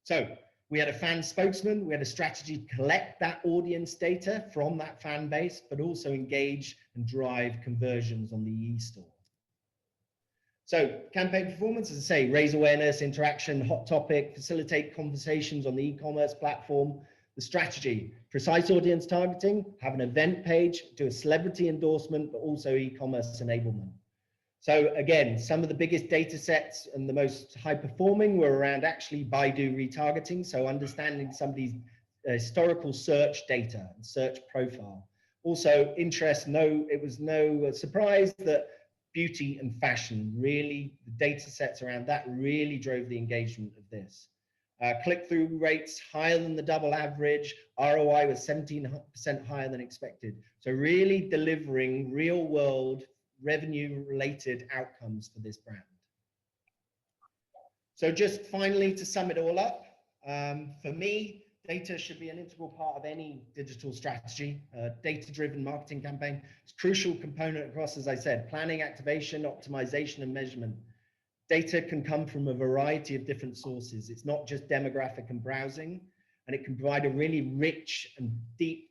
So we had a fan spokesman. We had a strategy to collect that audience data from that fan base, but also engage and drive conversions on the e-store. So campaign performance, as I say, raise awareness, interaction, hot topic, facilitate conversations on the e-commerce platform. The strategy, precise audience targeting, have an event page, do a celebrity endorsement, but also e-commerce enablement. So again, some of the biggest data sets and the most high performing were around actually Baidu retargeting. So understanding somebody's historical search data and search profile. Also interest, it was no surprise that beauty and fashion really, the data sets around that really drove the engagement of this. Click-through rates higher than the double average. ROI was 17% higher than expected. So really delivering real-world revenue-related outcomes for this brand. So just finally to sum it all up, for me, data should be an integral part of any digital strategy. Data-driven marketing campaign is a crucial component across, as I said, planning, activation, optimization, and measurement. Data can come from a variety of different sources. It's not just demographic and browsing, and it can provide a really rich and deep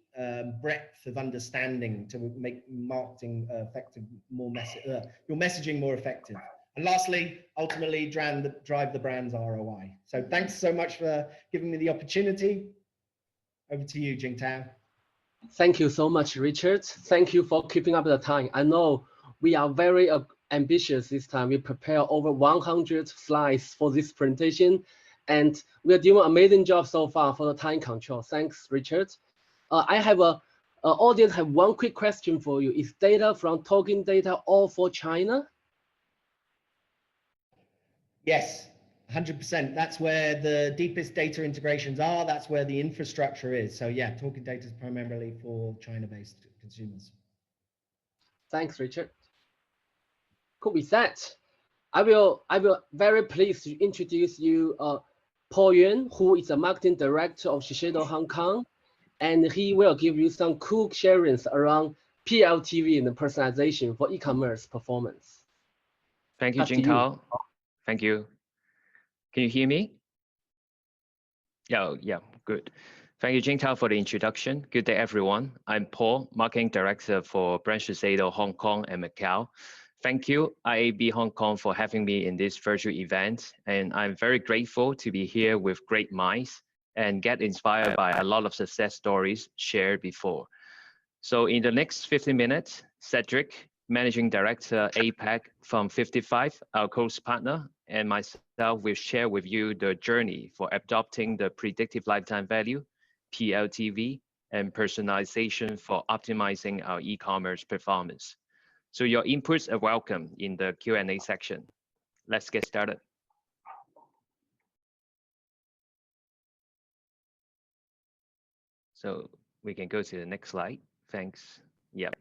breadth of understanding to make marketing effective, your messaging more effective. And lastly, ultimately drive the brand's ROI. So thanks so much for giving me the opportunity. Over to you, Jingtao. Thank you so much, Richard. Thank you for keeping up the time. I know we are very ambitious this time. We prepare over 100 slides for this presentation, and we are doing an amazing job so far for the time control. Thanks, Richard. I have audience have one quick question for you. Is data from Talking Data all for China? Yes, 100%. That's where the deepest data integrations are. That's where the infrastructure is. So yeah, Talking Data is primarily for China-based consumers. Thanks, Richard. Cool. With that, I will very pleased to introduce you Paul Yuan, who is the marketing director of Shiseido Hong Kong, and he will give you some cool sharings around PLTV and personalization for e-commerce performance. Thank you, Jingtao. Thank you. Can you hear me? Yeah, good. Thank you, Jingtao, for the introduction. Good day, everyone. I'm Paul, marketing director for brand Shiseido Hong Kong and Macau. Thank you, IAB Hong Kong, for having me in this virtual event. And I'm very grateful to be here with great minds and get inspired by a lot of success stories shared before. So in the next 15 minutes, Cedric, Managing Director APAC from 55, our close partner, and myself will share with you the journey for adopting the predictive lifetime value, PLTV, and personalization for optimizing our e-commerce performance. So your inputs are welcome in the Q&A section. Let's get started. So we can go to the next slide. Thanks. Yep.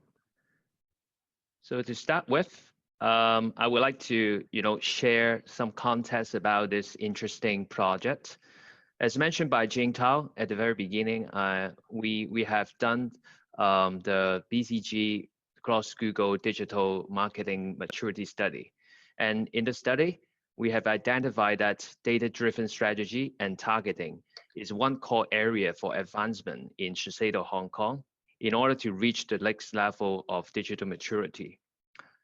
So to start with, I would like to, share some context about this interesting project. As mentioned by Jingtao at the very beginning, we have done the BCG cross Google digital marketing maturity study. And in the study, we have identified that data-driven strategy and targeting is one core area for advancement in Shiseido Hong Kong in order to reach the next level of digital maturity.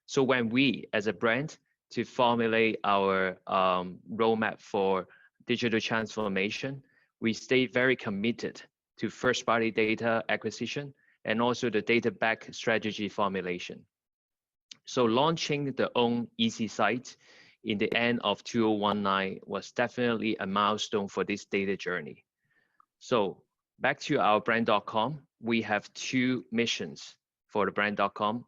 So when we, as a brand, to formulate our roadmap for digital transformation, we stay very committed to first-party data acquisition and also the data-backed strategy formulation. So launching the own EC site in the end of 2019 was definitely a milestone for this data journey. So back to our brand.com, we have two missions for the brand.com.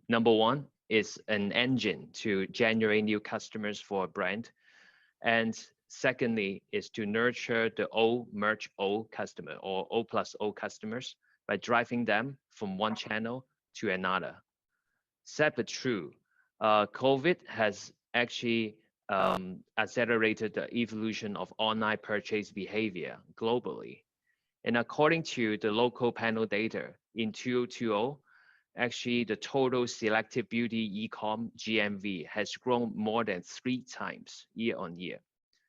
Number one is an engine to generate new customers for a brand. And secondly is to nurture the O merge O customer or O+O customers by driving them from one channel to another. Sad but true, COVID has actually accelerated the evolution of online purchase behavior globally. And according to the local panel data in 2020, actually the total selective beauty e-com GMV has grown more than 3 times year on year.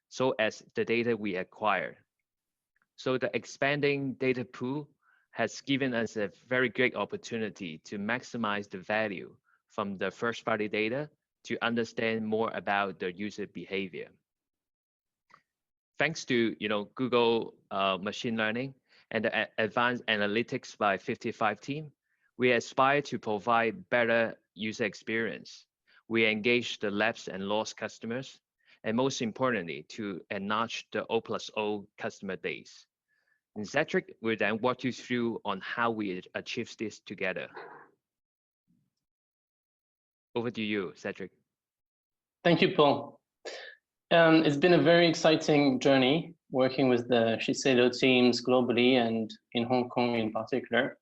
So as the data we acquire. So the expanding data pool has given us a very great opportunity to maximize the value from the first party data to understand more about the user behavior. Thanks to Google machine learning and the advanced analytics by 55 team, we aspire to provide better user experience. We engage the lapsed and lost customers, and most importantly, to enlarge the O+O customer base. And Cedric will then walk you through on how we achieve this together. Over to you, Cedric. Thank you, Paul. It's been a very exciting journey working with the Shiseido teams globally and in Hong Kong in particular.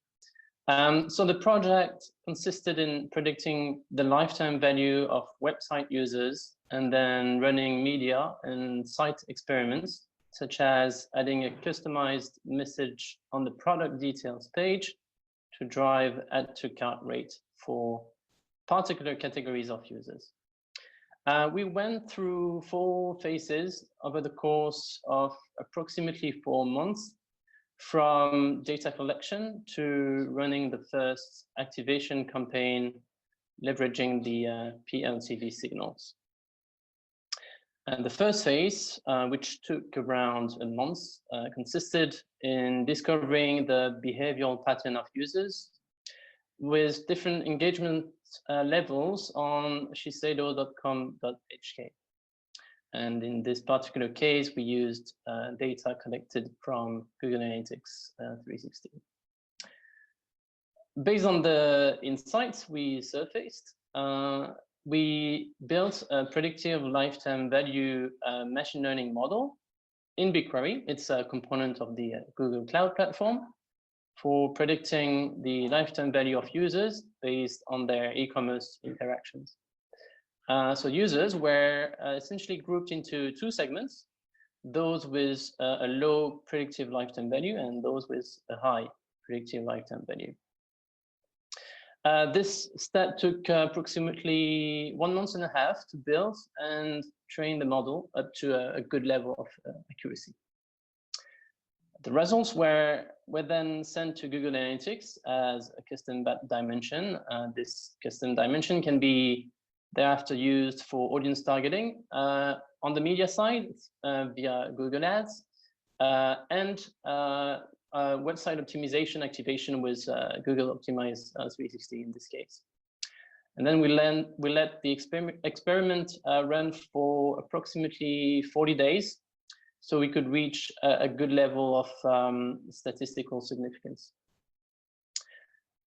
So the project consisted in predicting the lifetime value of website users and then running media and site experiments, such as adding a customized message on the product details page to drive add to cart rate for particular categories of users. We went through 4 phases over the course of approximately 4 months, from data collection to running the first activation campaign, leveraging the PLTV signals. And the first phase, which took around a month, consisted in discovering the behavioral pattern of users with different engagement levels on shiseido.com.hk. And in this particular case, we used data collected from Google Analytics 360. Based on the insights we surfaced, we built a predictive lifetime value machine learning model in BigQuery. It's a component of the Google Cloud Platform for predicting the lifetime value of users based on their e-commerce interactions. So users were essentially grouped into 2 segments, those with a low predictive lifetime value and those with a high predictive lifetime value. This step took approximately 1.5 months to build and train the model up to a good level of accuracy. The results were then sent to Google Analytics as a custom dimension. This custom dimension can be thereafter used for audience targeting on the media side via Google Ads and website optimization activation with Google Optimize 360 in this case. And then we let the experiment run for approximately 40 days, so we could reach a good level of statistical significance.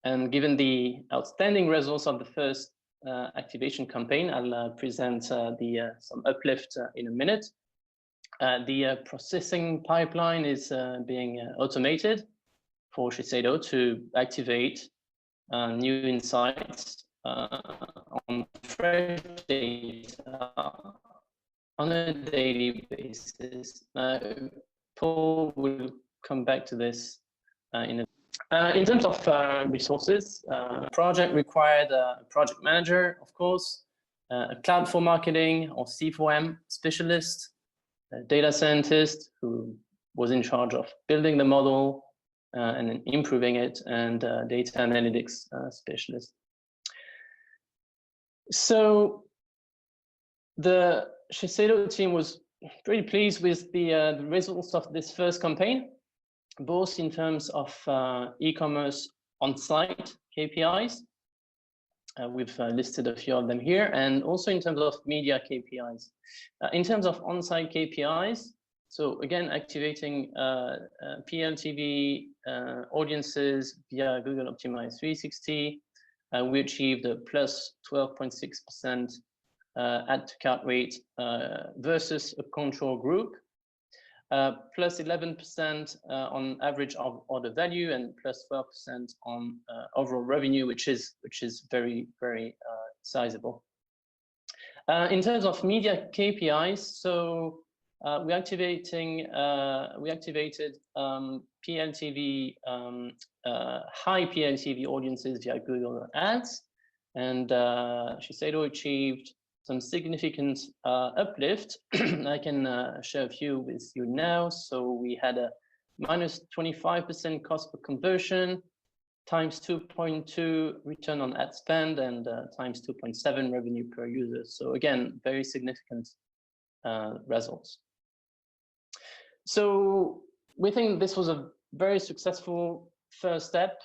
And given the outstanding results of the first activation campaign, I'll present some uplift in a minute. The processing pipeline is being automated for Shiseido to activate new insights on fresh data on a daily basis. Paul will come back to this in terms of resources. Project required a project manager, of course, a cloud for marketing or C4M specialist, a data scientist who was in charge of building the model and improving it, and data analytics specialist. So the Shiseido team was pretty pleased with the results of this first campaign, both in terms of e-commerce on-site KPIs. We've listed a few of them here, and also in terms of media KPIs. In terms of on-site KPIs, so again, activating PLTV audiences via Google Optimize 360, we achieved a plus 12.6% add to cart rate versus a control group, plus 11% on average of order value, and plus 12% on overall revenue, which is very, very sizable. In terms of media KPIs, so we activated PLTV, high PLTV audiences via Google Ads, and Shiseido achieved some significant uplift. I can share a few with you now. So we had a minus 25% cost per conversion, times 2.2 return on ad spend, and times 2.7 revenue per user. So again, very significant results. So we think this was a very successful first step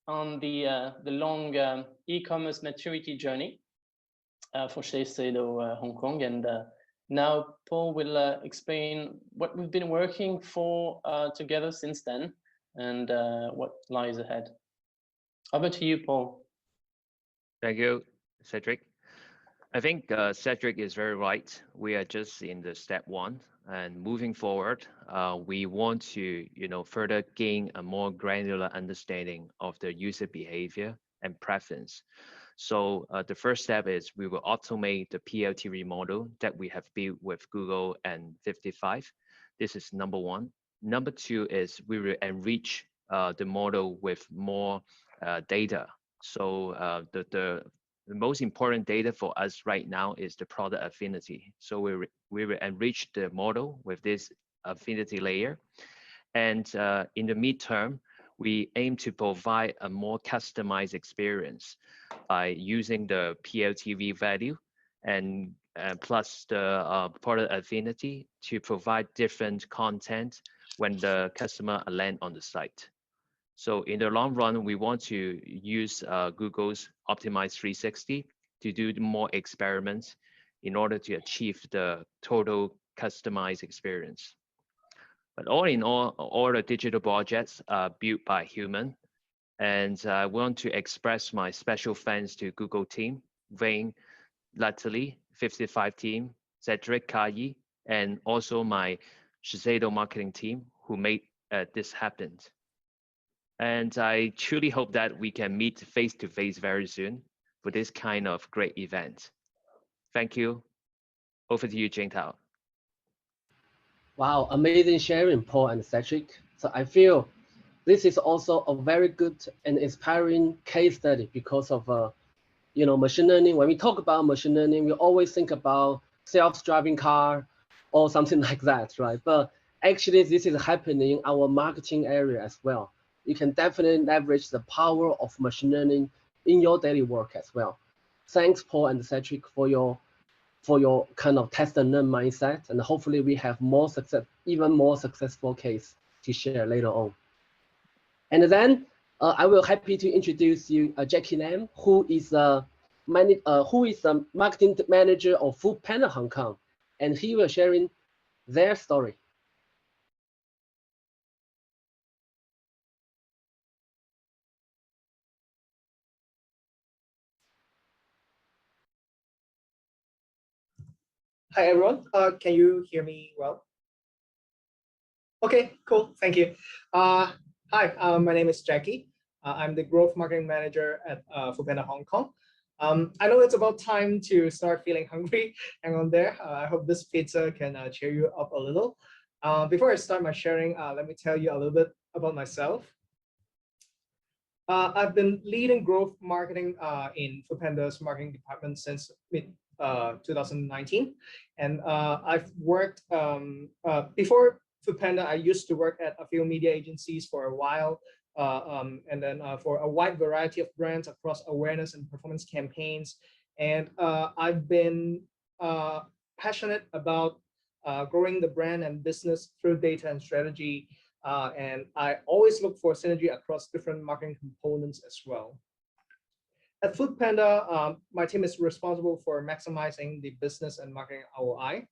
on the long e-commerce maturity journey for Shiseido Hong Kong. And now Paul will explain what we've been working for together since then, and what lies ahead. Over to you, Paul. Thank you, Cedric. I think Cedric is very right. We are just in the step one, and moving forward, we want to, further gain a more granular understanding of the user behavior and preference. So the first step is we will automate the PLTV model that we have built with Google and 55. This is number one. Number two is we will enrich the model with more data. So the most important data for us right now is the product affinity. So we will enrich the model with this affinity layer. And in the midterm, we aim to provide a more customized experience by using the PLTV value and plus the product affinity to provide different content when the customer land on the site. So in the long run, we want to use Google's Optimize 360 to do more experiments in order to achieve the total customized experience. But all in all the digital projects are built by human. And I want to express my special thanks to Google team, Wayne, Latterly, 55 team, Cedric, Kai, and also my Shiseido marketing team who made this happen. And I truly hope that we can meet face-to-face very soon for this kind of great event. Thank you. Over to you, Jingtao. Wow, amazing sharing, Paul and Cedric. So I feel this is also a very good and inspiring case study because of, machine learning. When we talk about machine learning, we always think about self-driving car or something like that, right? But actually, this is happening in our marketing area as well. You can definitely leverage the power of machine learning in your daily work as well. Thanks, Paul and Cedric, for your kind of test and learn mindset, and hopefully we have more success, even more successful case to share later on. And then I will happy to introduce you Jackie Lam, who is the marketing manager of Food Panda Hong Kong, and he will sharing their story. Hi, everyone. Can you hear me well? Okay, cool. Thank you. Hi, my name is Jackie. I'm the Growth Marketing Manager at Food Panda Hong Kong. I know it's about time to start feeling hungry. Hang on there. I hope this pizza can cheer you up a little. Before I start my sharing, let me tell you a little bit about myself. I've been leading growth marketing in Panda's marketing department since mid 2019, and I've worked before Panda. I used to work at a few media agencies for a while, and then for a wide variety of brands across awareness and performance campaigns. And I've been passionate about growing the brand and business through data and strategy. And I always look for synergy across different marketing components as well. At Panda, my team is responsible for maximizing the business and marketing ROI.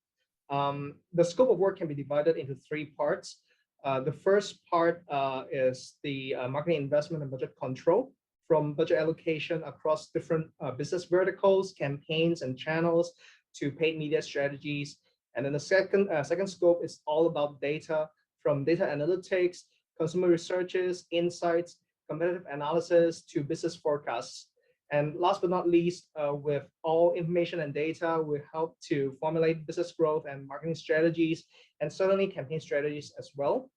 The scope of work can be divided into three parts. The first part is the marketing investment and budget control, from budget allocation across different business verticals, campaigns, and channels to paid media strategies. And then the second scope is all about data, from data analytics, consumer researches, insights, competitive analysis to business forecasts. And last but not least, with all information and data, we help to formulate business growth and marketing strategies, and certainly campaign strategies as well.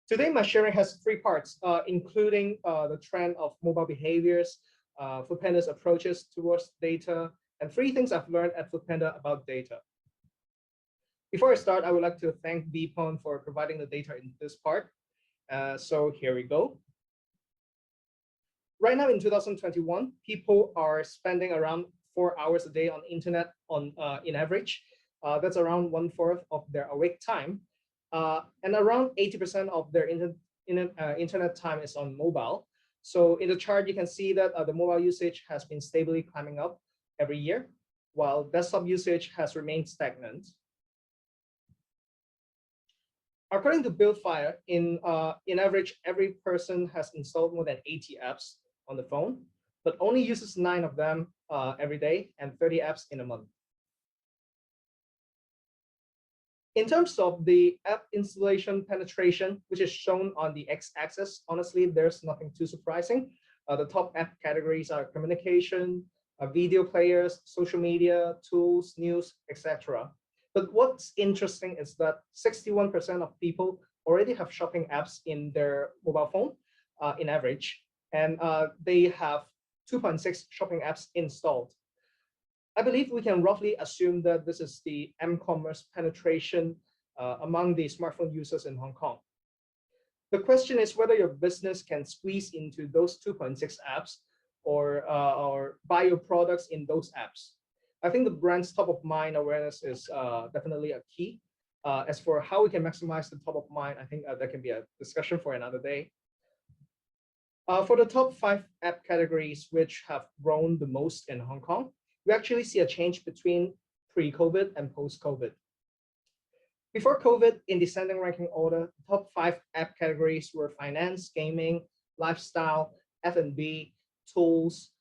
Today, my sharing has three parts, including the trend of mobile behaviors, Panda's approaches towards data, and three things I've learned at Panda about data. Before I start, I would like to thank Bpon for providing the data in this part. So here we go. Right now in 2021, people are spending around 4 hours a day on internet in average. That's around 1/4 of their awake time. And around 80% of their internet time is on mobile. So in the chart, you can see that the mobile usage has been stably climbing up every year, while desktop usage has remained stagnant. According to Buildfire, in average, every person has installed more than 80 apps on the phone, but only uses 9 of them every day and 30 apps in a month. In terms of the app installation penetration, which is shown on the x-axis, honestly, there's nothing too surprising. The top app categories are communication, video players, social media, tools, news, etc. But what's interesting is that 61% of people already have shopping apps in their mobile phone in average, and they have 2.6 shopping apps installed. I believe we can roughly assume that this is the m-commerce penetration among the smartphone users in Hong Kong. The question is whether your business can squeeze into those 2.6 apps or buy your products in those apps. I think the brand's top of mind awareness is definitely a key. As for how we can maximize the top of mind, I think that can be a discussion for another day. For the top 5 app categories which have grown the most in Hong Kong, we actually see a change between pre-COVID and post-COVID. Before COVID, in descending ranking order, top 5 app categories were finance, gaming, lifestyle, F&B, tools.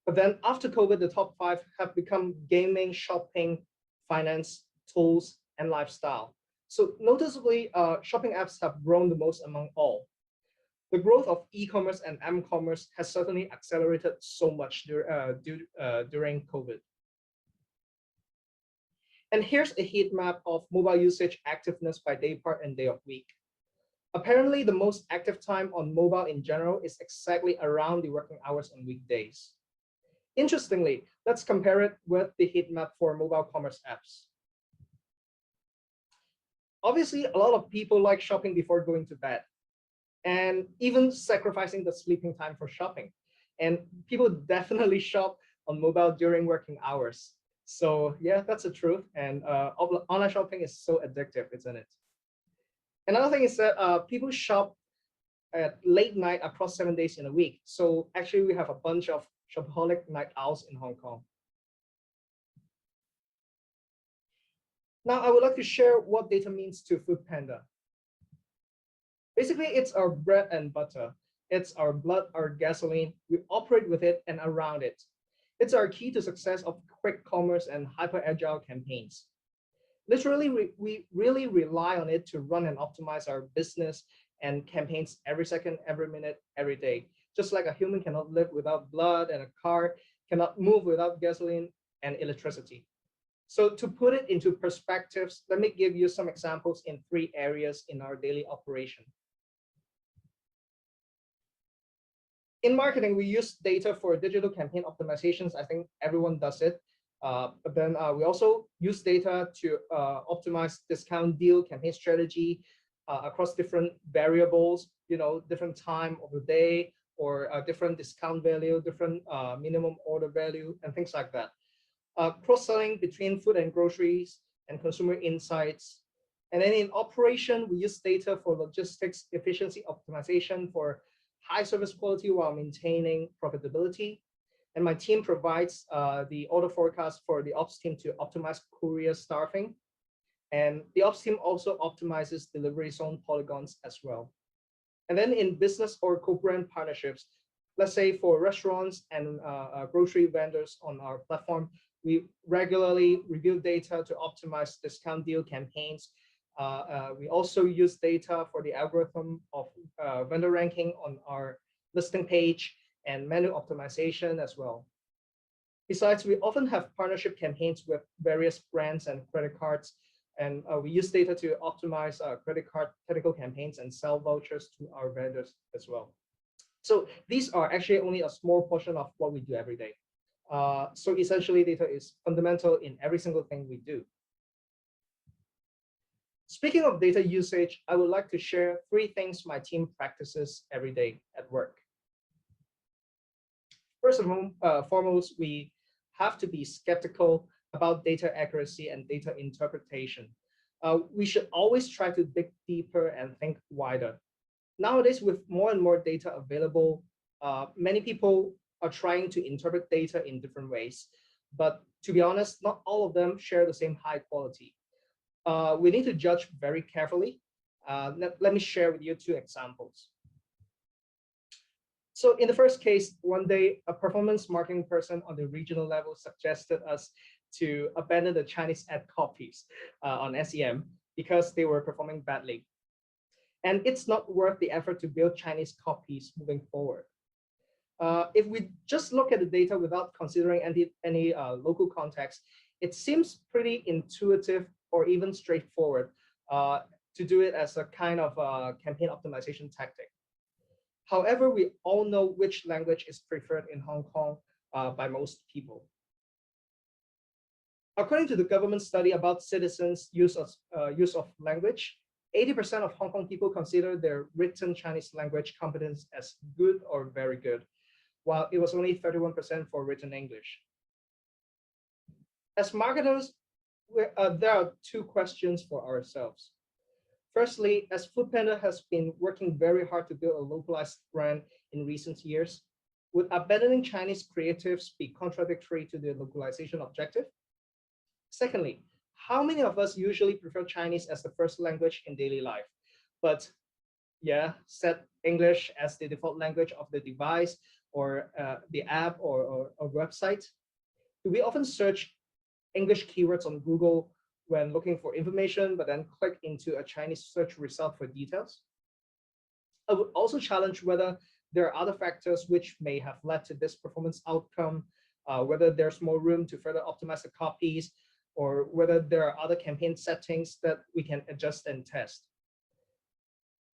But then after COVID, the top 5 have become gaming, shopping, finance, tools, and lifestyle. So noticeably, shopping apps have grown the most among all. The growth of e-commerce and m-commerce has certainly accelerated so much during COVID. And here's a heat map of mobile usage activeness by day part and day of week. Apparently, the most active time on mobile in general is exactly around the working hours on weekdays. Interestingly, let's compare it with the heat map for mobile commerce apps. Obviously, a lot of people like shopping before going to bed, and even sacrificing the sleeping time for shopping. And people definitely shop on mobile during working hours. So yeah, that's the truth. And online shopping is so addictive, isn't it? Another thing is that people shop at late night across 7 days in a week. So actually, we have a bunch of shopaholic night owls in Hong Kong. Now, I would like to share what data means to Panda. Basically, it's our bread and butter. It's our blood, our gasoline. We operate with it and around it. It's our key to success of quick commerce and hyper-agile campaigns. Literally, we really rely on it to run and optimize our business and campaigns every second, every minute, every day. just like a human cannot live without blood and a car cannot move without gasoline and electricity. So to put it into perspectives, let me give you some examples in 3 areas in our daily operation. In marketing, we use data for digital campaign optimizations. I think everyone does it. But then we also use data to optimize discount deal campaign strategy across different variables, different time of the day, or different discount value, different minimum order value, and things like that. Cross-selling between food and groceries and consumer insights. And then in operation, we use data for logistics efficiency optimization for high service quality while maintaining profitability. And my team provides the order forecast for the ops team to optimize courier staffing. And the ops team also optimizes delivery zone polygons as well. And then in business or co-brand partnerships, let's say for restaurants and grocery vendors on our platform, we regularly review data to optimize discount deal campaigns. We also use data for the algorithm of vendor ranking on our listing page and menu optimization as well. Besides, we often have partnership campaigns with various brands and credit cards, and we use data to optimize credit card technical campaigns and sell vouchers to our vendors as well. So these are actually only a small portion of what we do every day. So essentially, data is fundamental in every single thing we do. Speaking of data usage, I would like to share 3 things my team practices every day at work. First of all, foremost, we have to be skeptical about data accuracy and data interpretation. We should always try to dig deeper and think wider. Nowadays, with more and more data available, many people are trying to interpret data in different ways. But to be honest, not all of them share the same high quality. We need to judge very carefully. Let me share with you 2 examples. So in the first case, one day, a performance marketing person on the regional level suggested us to abandon the Chinese ad copies on SEM because they were performing badly. And it's not worth the effort to build Chinese copies moving forward. If we just look at the data without considering any local context, it seems pretty intuitive or even straightforward to do it as a kind of campaign optimization tactic. However, we all know which language is preferred in Hong Kong by most people. According to the government study about citizens' use of language, 80% of Hong Kong people consider their written Chinese language competence as good or very good, while it was only 31% for written English. As marketers, there are 2 questions for ourselves. Firstly, as Panda has been working very hard to build a localized brand in recent years, would abandoning Chinese creatives be contradictory to the localization objective? Secondly, how many of us usually prefer Chinese as the first language in daily life, but set English as the default language of the device or the app or website? Do we often search English keywords on Google when looking for information, but then click into a Chinese search result for details? I would also challenge whether there are other factors which may have led to this performance outcome, whether there's more room to further optimize the copies, or whether there are other campaign settings that we can adjust and test.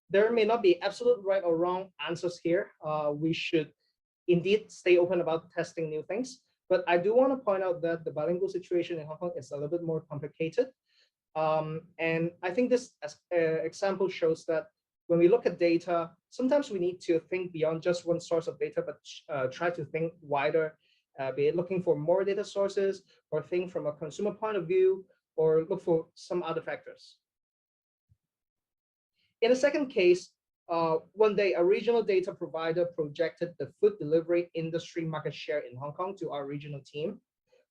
There may not be absolute right or wrong answers here. We should indeed stay open about testing new things. But I do want to point out that the bilingual situation in Hong Kong is a little bit more complicated. And I think this example shows that when we look at data, sometimes we need to think beyond just one source of data, but try to think wider, be it looking for more data sources, or think from a consumer point of view, or look for some other factors. In the second case, one day, a regional data provider projected the food delivery industry market share in Hong Kong to our regional team,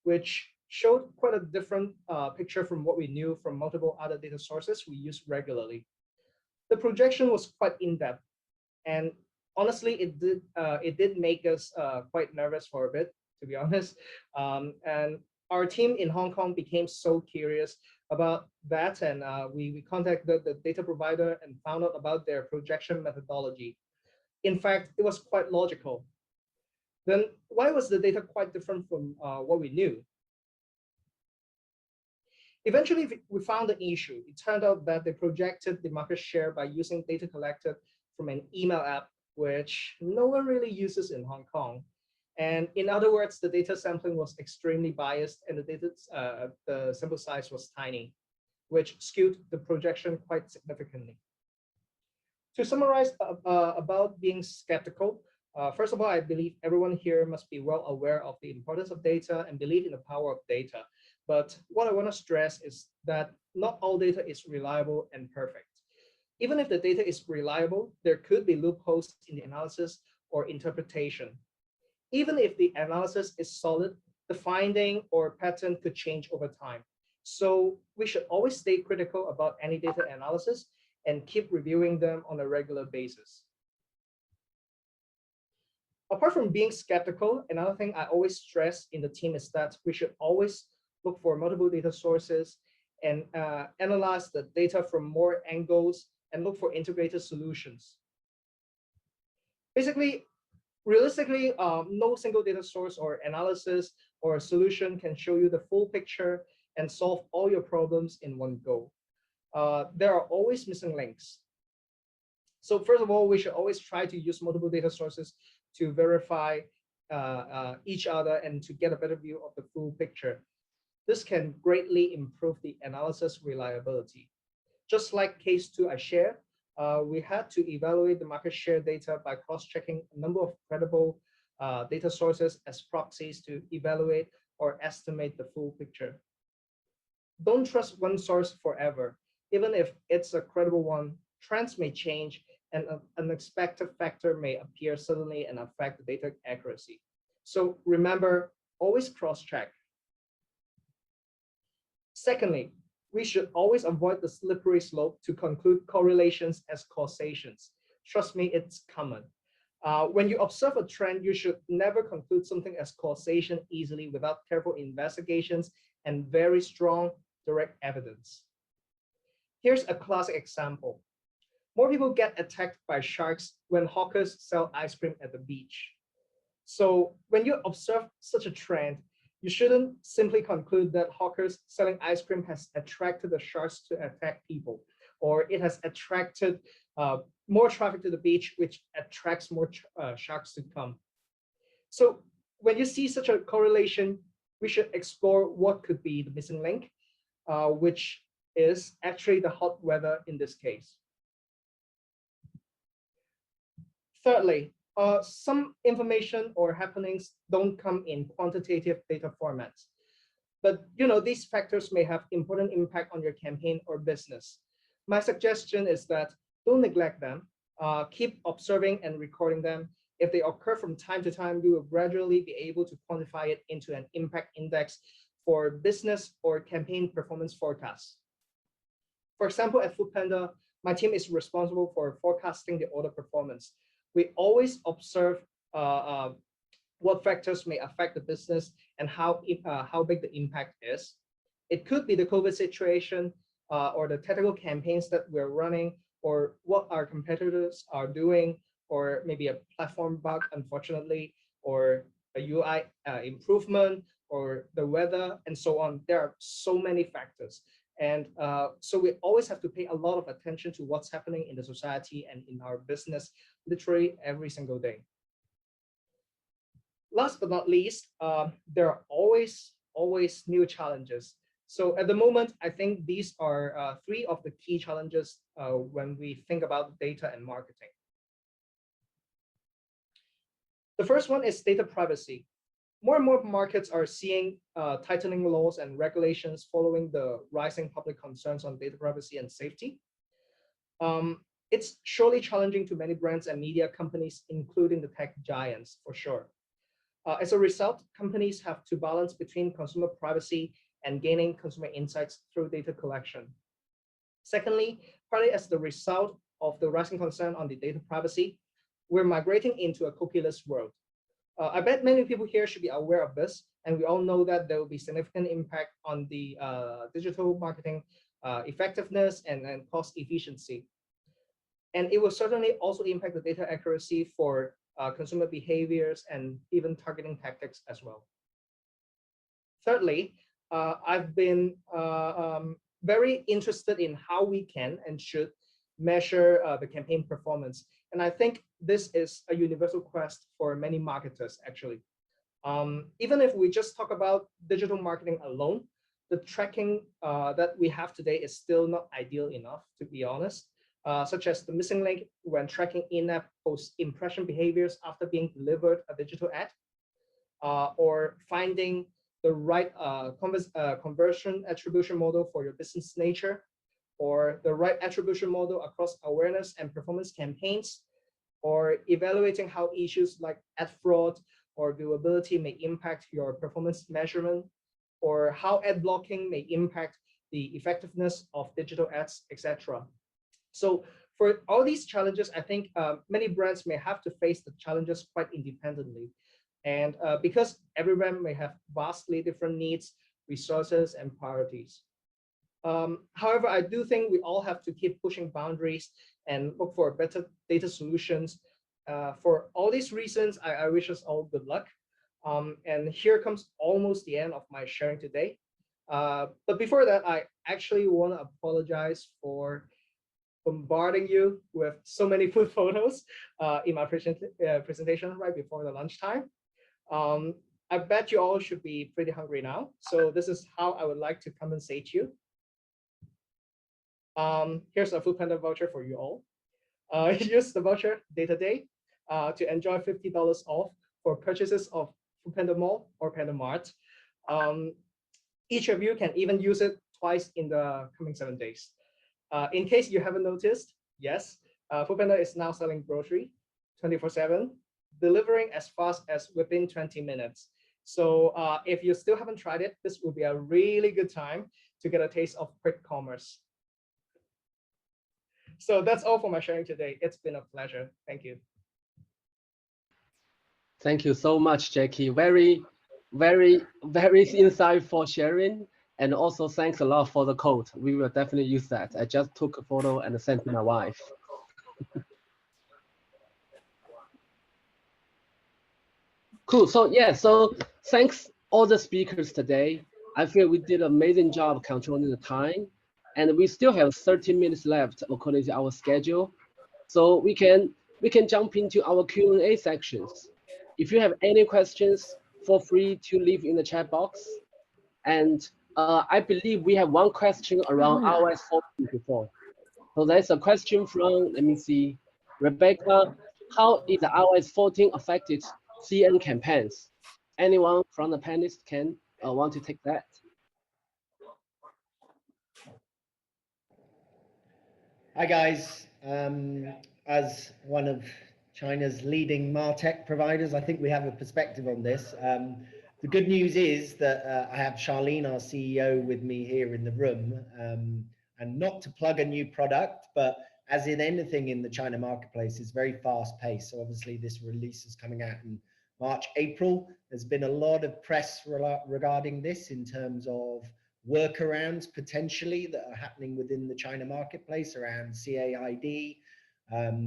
which showed quite a different picture from what we knew from multiple other data sources we use regularly. The projection was quite in-depth, and honestly, it did make us quite nervous for a bit, to be honest. And our team in Hong Kong became so curious about that, and we contacted the data provider and found out about their projection methodology. In fact, it was quite logical. Then why was the data quite different from what we knew? Eventually, we found the issue. It turned out that they projected the market share by using data collected from an email app, which no one really uses in Hong Kong. And in other words, the data sampling was extremely biased and the sample size was tiny, which skewed the projection quite significantly. To summarize about being skeptical, first of all, I believe everyone here must be well aware of the importance of data and believe in the power of data. But what I want to stress is that not all data is reliable and perfect. Even if the data is reliable, there could be loopholes in the analysis or interpretation. Even if the analysis is solid, the finding or pattern could change over time. So we should always stay critical about any data analysis and keep reviewing them on a regular basis. Apart from being skeptical, another thing I always stress in the team is that we should always look for multiple data sources and analyze the data from more angles and look for integrated solutions. Basically, realistically, no single data source or analysis or solution can show you the full picture and solve all your problems in one go. There are always missing links. So first of all, we should always try to use multiple data sources to verify each other and to get a better view of the full picture. This can greatly improve the analysis reliability. Just like case 2 I shared, we had to evaluate the market share data by cross-checking a number of credible data sources as proxies to evaluate or estimate the full picture. Don't trust one source forever. Even if it's a credible one, trends may change and an unexpected factor may appear suddenly and affect the data accuracy. So remember, always cross-check. Secondly, we should always avoid the slippery slope to conclude correlations as causations. Trust me, it's common. When you observe a trend, you should never conclude something as causation easily without careful investigations and very strong direct evidence. Here's a classic example. More people get attacked by sharks when hawkers sell ice cream at the beach. So when you observe such a trend, you shouldn't simply conclude that hawkers selling ice cream has attracted the sharks to attack people, or it has attracted more traffic to the beach, which attracts more sharks to come. So when you see such a correlation, we should explore what could be the missing link, which is actually the hot weather in this case. Thirdly, some information or happenings don't come in quantitative data formats. But these factors may have important impact on your campaign or business. My suggestion is that don't neglect them. Keep observing and recording them. If they occur from time to time, you will gradually be able to quantify it into an impact index for business or campaign performance forecasts. For example, at Panda, my team is responsible for forecasting the order performance. We always observe what factors may affect the business and how big the impact is. It could be the COVID situation or the tactical campaigns that we're running, or what our competitors are doing, or maybe a platform bug, unfortunately, or a UI improvement, or the weather, and so on. There are so many factors. And so we always have to pay a lot of attention to what's happening in the society and in our business, literally every single day. Last but not least, there are always new challenges. So at the moment, I think these are 3 of the key challenges when we think about data and marketing. The first one is data privacy. More and more markets are seeing tightening laws and regulations following the rising public concerns on data privacy and safety. It's surely challenging to many brands and media companies, including the tech giants, for sure. As a result, companies have to balance between consumer privacy and gaining consumer insights through data collection. Secondly, partly as the result of the rising concern on the data privacy, we're migrating into a cookieless world. I bet many people here should be aware of this, and we all know that there will be significant impact on the digital marketing effectiveness and cost efficiency. And it will certainly also impact the data accuracy for consumer behaviors and even targeting tactics as well. Thirdly, I've been very interested in how we can and should measure the campaign performance. And I think this is a universal quest for many marketers, actually. Even if we just talk about digital marketing alone, the tracking that we have today is still not ideal enough, to be honest, such as the missing link when tracking in-app post-impression behaviors after being delivered a digital ad, or finding the right conversion attribution model for your business nature, or the right attribution model across awareness and performance campaigns, or evaluating how issues like ad fraud or viewability may impact your performance measurement, or how ad blocking may impact the effectiveness of digital ads, etc. So for all these challenges, I think many brands may have to face the challenges quite independently. And because every brand may have vastly different needs, resources, and priorities. However, I do think we all have to keep pushing boundaries and look for better data solutions. For all these reasons, I wish us all good luck. And here comes almost the end of my sharing today. But before that, I actually want to apologize for bombarding you with so many food photos in my presentation right before the lunchtime. I bet you all should be pretty hungry now. So this is how I would like to compensate you. Here's a Food Panda voucher for you all. Use the voucher Data Day to enjoy $50 off for purchases of Food Panda Mall or Panda Mart. Each of you can even use it twice in the coming 7 days. In case you haven't noticed, yes, Food Panda is now selling grocery 24/7, delivering as fast as within 20 minutes. So if you still haven't tried it, this will be a really good time to get a taste of quick commerce. So that's all for my sharing today. It's been a pleasure. Thank you. Thank you so much, Jackie. Very, very, very insightful sharing. And also thanks a lot for the code. We will definitely use that. I just took a photo and sent to my wife. Cool. So yeah, so thanks all the speakers today. I feel we did an amazing job controlling the time. And we still have 30 minutes left according to our schedule. So we can jump into our Q&A sections. If you have any questions, feel free to leave in the chat box. And I believe we have one question around iOS 14 before. So there's a question from, let me see, Rebecca. How is the iOS 14 affected CN campaigns? Anyone from the panelists can want to take that? Hi guys, as one of China's leading MarTech providers, I think we have a perspective on this. The good news is that I have Charlene, our CEO, with me here in the room, and not to plug a new product, but as in anything in the China marketplace, it's very fast paced. So obviously this release is coming out in March, April. There's been a lot of press regarding this in terms of workarounds potentially that are happening within the China marketplace around CAID.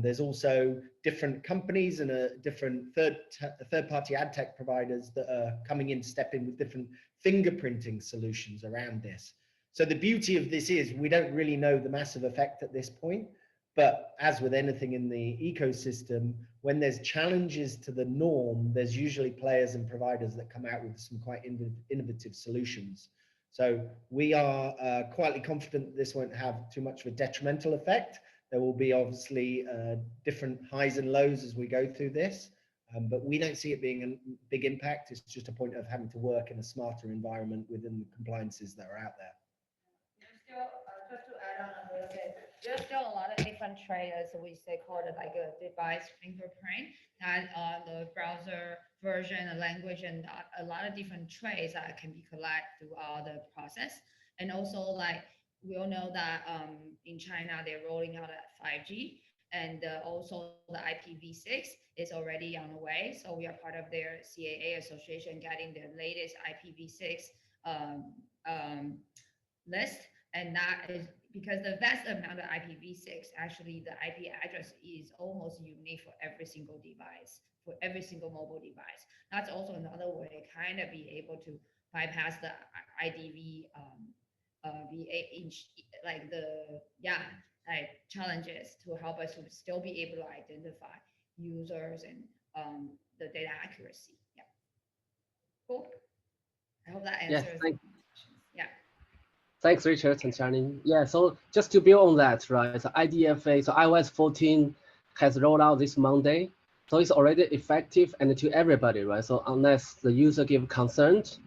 There's also different companies and different third-party ad tech providers that are coming in, stepping with different fingerprinting solutions around this. So the beauty of this is we don't really know the massive effect at this point, but as with anything in the ecosystem, when there's challenges to the norm, there's usually players and providers that come out with some quite innovative solutions. So we are quietly confident that this won't have too much of a detrimental effect. There will be obviously different highs and lows as we go through this, but we don't see it being a big impact. It's just a point of having to work in a smarter environment within the compliances that are out there. There's still, just to add on a little bit, there's still a lot of different traits, as we say, called like a device fingerprint, and the browser version, the language, and a lot of different traits that can be collected throughout the process. And also, like, we all know that in China, they're rolling out at 5G, and also the IPv6 is already on the way. So we are part of their CAA association getting the latest IPv6 list. And that is because the vast amount of IPv6, actually the IP address is almost unique for every single device, for every single mobile device. That's also another way kind of be able to bypass the IDV V8 like the like challenges to help us to still be able to identify users and the data accuracy. Yeah. Cool. I hope that Yes, answers the questions. Yeah. Thanks, Richard and Charlie. Yeah, so just to build on that, right? So IDFA, so iOS 14 has rolled out this Monday. So it's already effective and to everybody, right? So unless the user give consent,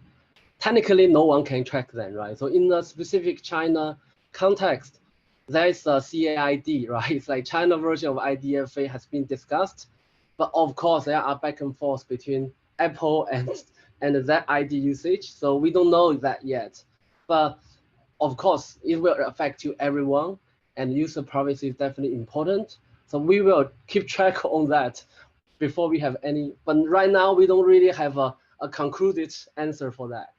technically no one can track them, right? So in the specific China context, there is a CAID, right? It's like China version of IDFA has been discussed, but of course there are back and forth between Apple and that ID usage. So we don't know that yet, but of course it will affect you everyone, and user privacy is definitely important. So we will keep track on that before we have any, but right now we don't really have a concluded answer for that.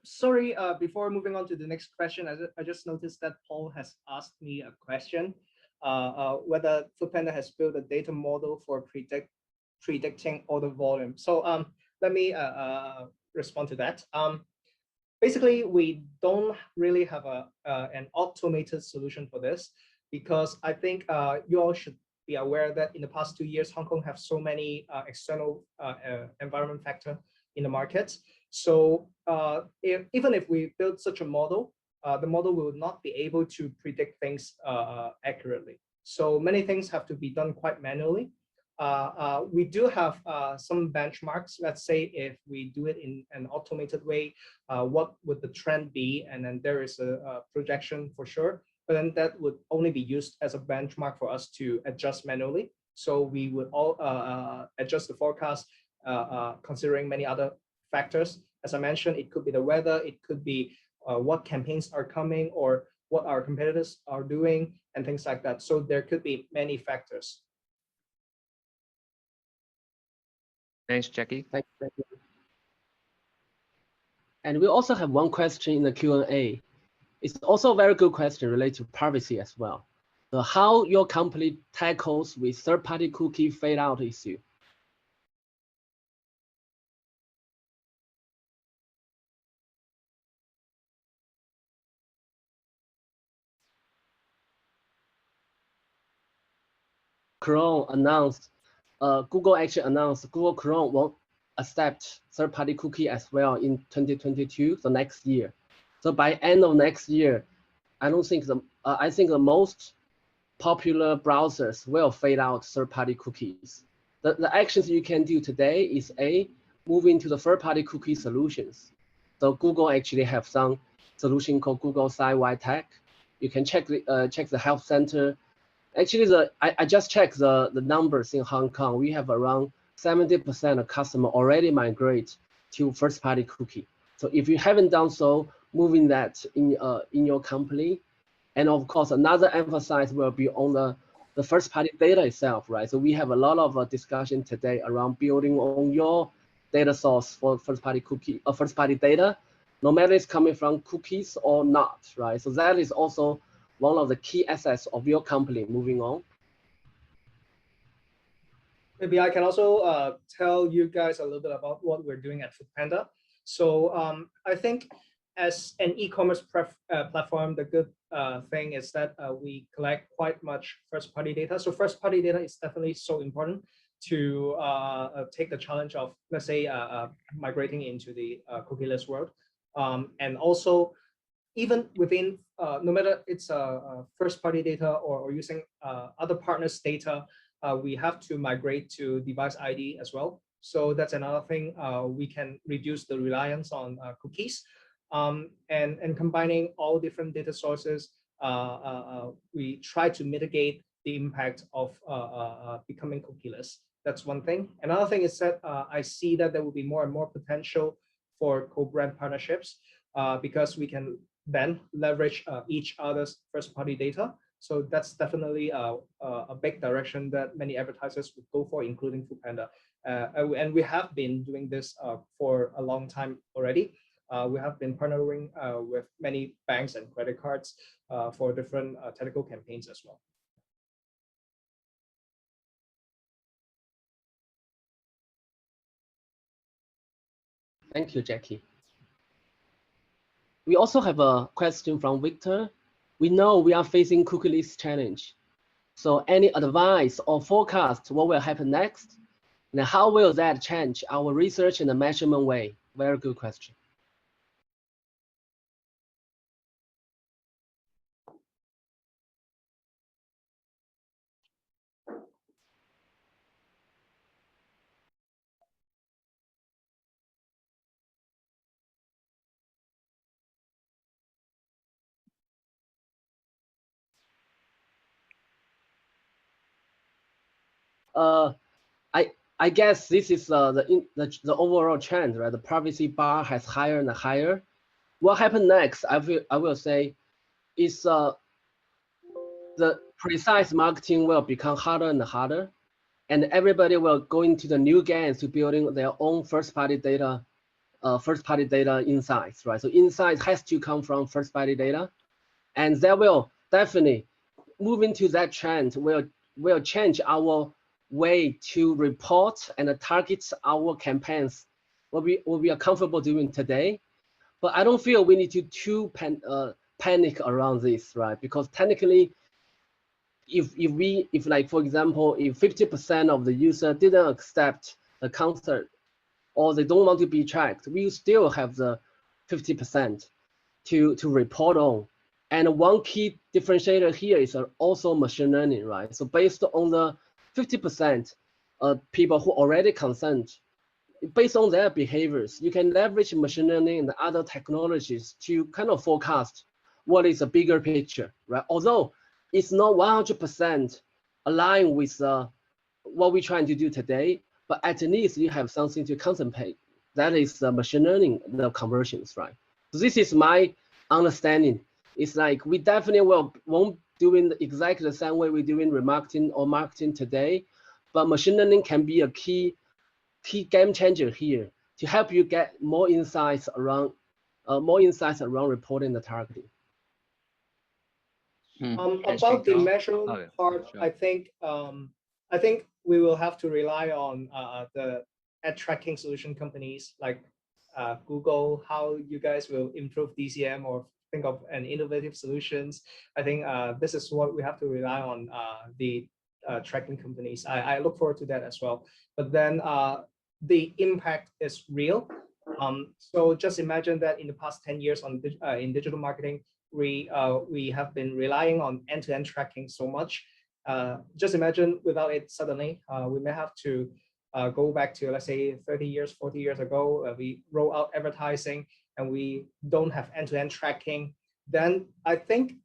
Sorry, before moving on to the next question, I just noticed that Paul has asked me a question, whether Foodpanda has built a data model for predicting order volume. So let me respond to that. Basically, we don't really have an automated solution for this, because I think you all should be aware that in the past 2 years, Hong Kong have so many external environment factor in the market. So even if we build such a model, the model will not be able to predict things accurately. So many things have to be done quite manually. We do have some benchmarks. Let's say if we do it in an automated way, what would the trend be? And then there is a projection for sure, but then that would only be used as a benchmark for us to adjust manually. So we would all adjust the forecast considering many other factors. As I mentioned, it could be the weather, it could be what campaigns are coming or what our competitors are doing and things like that. So there could be many factors. Thanks, Jackie. Thank you. And we also have one question in the Q&A. It's also a very good question related to privacy as well. So how your company tackles with third-party cookie fade out issue. Chrome announced, Google actually announced Google Chrome won't accept third-party cookie as well in 2022, so next year. So by end of next year, I don't think I think the most popular browsers will fade out third-party cookies. The actions you can do today is move into the third-party cookie solutions. So Google actually have some solution called Google Site-wide Tag. You can check the Help Center. Actually, I just checked the numbers in Hong Kong. We have around 70% of customers already migrate to first-party cookie. So if you haven't done so, moving that in your company. And of course, another emphasis will be on the first-party data itself, right? So we have a lot of discussion today around building on your data source for first-party data, no matter it's coming from cookies or not, right? So that is also one of the key assets of your company moving on. Maybe I can also tell you guys a little bit about what we're doing at Foodpanda. So I think as an e-commerce platform, the good thing is that we collect quite much first-party data. So first-party data is definitely so important to take the challenge of, let's say, migrating into the cookieless world. And also, even within, no matter it's first-party data or using other partners' data, we have to migrate to device ID as well. So that's another thing. We can reduce the reliance on cookies. And combining all different data sources, we try to mitigate the impact of becoming cookieless. That's one thing. Another thing is that I see that there will be more and more potential for co-brand partnerships because we can then leverage each other's first-party data. So that's definitely a big direction that many advertisers would go for, including Foodpanda. and we have been doing this for a long time already. We have been partnering with many banks and credit cards for different technical campaigns as well. Thank you, Jackie. We also have a question from Victor. We know we are facing cookieless challenge. So any advice or forecast what will happen next? And how will that change our research and the measurement way? Very good question. I guess this is the overall trend, right? The privacy bar has higher and higher. What happened next? I will say is the precise marketing will become harder and harder, and everybody will go into the new games to building their own first-party data insights, right? So insights has to come from first-party data, and that will definitely move into that trend. Will change our way to report and target our campaigns. What we are comfortable doing today, but I don't feel we need to panic around this, right? Because technically, if like for example, if 50% of the user didn't accept the concert or they don't want to be tracked, we still have the 50% to report on. And one key differentiator here is also machine learning, right? So based on the 50% people who already consent, based on their behaviors, you can leverage machine learning and other technologies to kind of forecast what is a bigger picture, right? Although it's not 100% aligned with what we're trying to do today, but at least you have something to contemplate. That is machine learning, the conversions, right? So this is my understanding. It's like we definitely won't doing exactly the same way we're doing remarketing or marketing today, but machine learning can be a key game changer here to help you get more insights around reporting the targeting. About the measurement part, sure. I think we will have to rely on the ad tracking solution companies like Google, how you guys will improve DCM or think of an innovative solutions. I think this is what we have to rely on the tracking companies. I look forward to that as well. But then the impact is real. So just imagine that in the past 10 years in digital marketing, we have been relying on end-to-end tracking so much. Just imagine without it suddenly, we may have to go back to, let's say, 30 years, 40 years ago, we roll out advertising and we don't have end-to-end tracking. Then I think,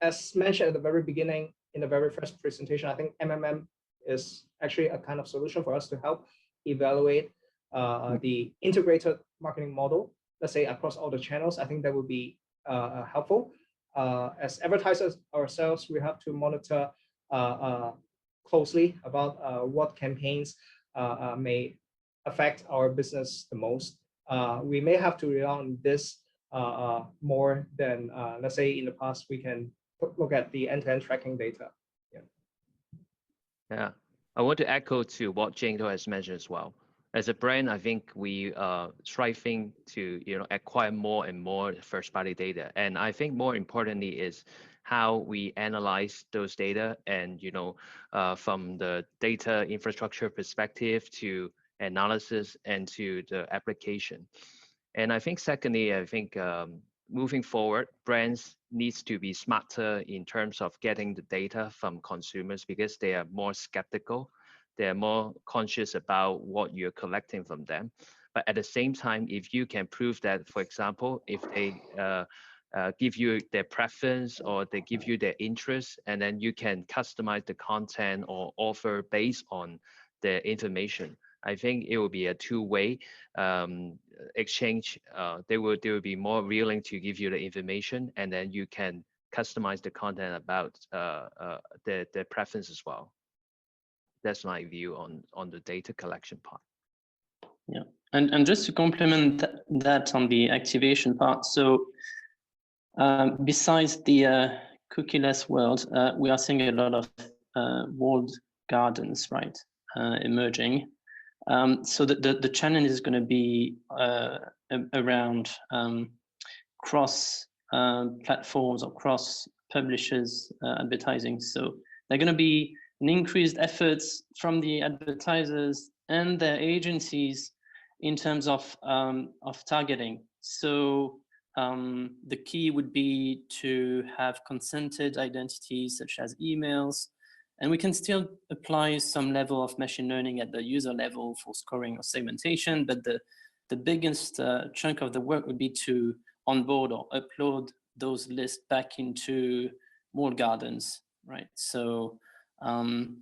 as mentioned at the very beginning, in the very first presentation, I think MMM is actually a kind of solution for us to help evaluate the integrated marketing model, let's say across all the channels. I think that would be helpful. As advertisers ourselves, we have to monitor closely about what campaigns may affect our business the most. We may have to rely on this more than, let's say, in the past, we can look at the end-to-end tracking data. Yeah, I want to echo to what Jing has mentioned as well. As a brand, I think we are striving to acquire more and more first-party data, and I think more importantly is how we analyze those data, and from the data infrastructure perspective to analysis and to the application. And I think secondly, moving forward, brands needs to be smarter in terms of getting the data from consumers because they are more skeptical. They're more conscious about what you're collecting from them. But at the same time, if you can prove that, for example, if they give you their preference or they give you their interest, and then you can customize the content or offer based on the information, I think it will be a two-way exchange. They will be more willing to give you the information, and then you can customize the content about their preference as well. That's my view on the data collection part. Yeah, and just to complement that on the activation part, so besides the cookieless world, we are seeing a lot of walled gardens, right, emerging. So the challenge is going to be around cross platforms or cross publishers advertising. So they're going to be an increased efforts from the advertisers and their agencies in terms of targeting. So the key would be to have consented identities such as emails, and we can still apply some level of machine learning at the user level for scoring or segmentation, but the biggest chunk of the work would be to onboard or upload those lists back into walled gardens, right? So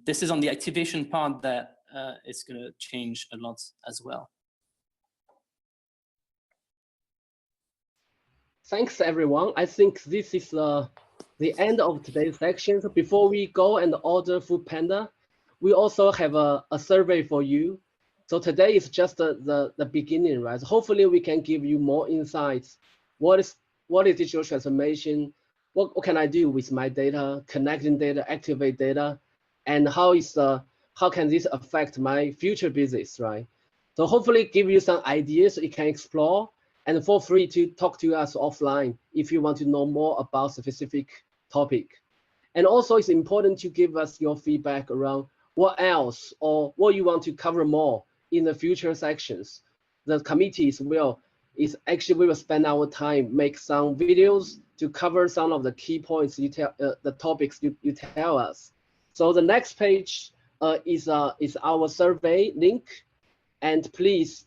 this is on the activation part that it's going to change a lot as well. Thanks, everyone. I think this is the end of today's section. So before we go and order Food Panda, we also have a survey for you. So today is just the beginning, right? So hopefully we can give you more insights. What is digital transformation? What can I do with my data, connecting data, activate data, and how can this affect my future business, right? So hopefully give you some ideas you can explore. And feel free to talk to us offline if you want to know more about a specific topic. And also it's important to give us your feedback around what else or what you want to cover more in the future sections. The committees we will spend our time, make some videos to cover some of the key points you tell, the topics you tell us. So the next page is our survey link, and please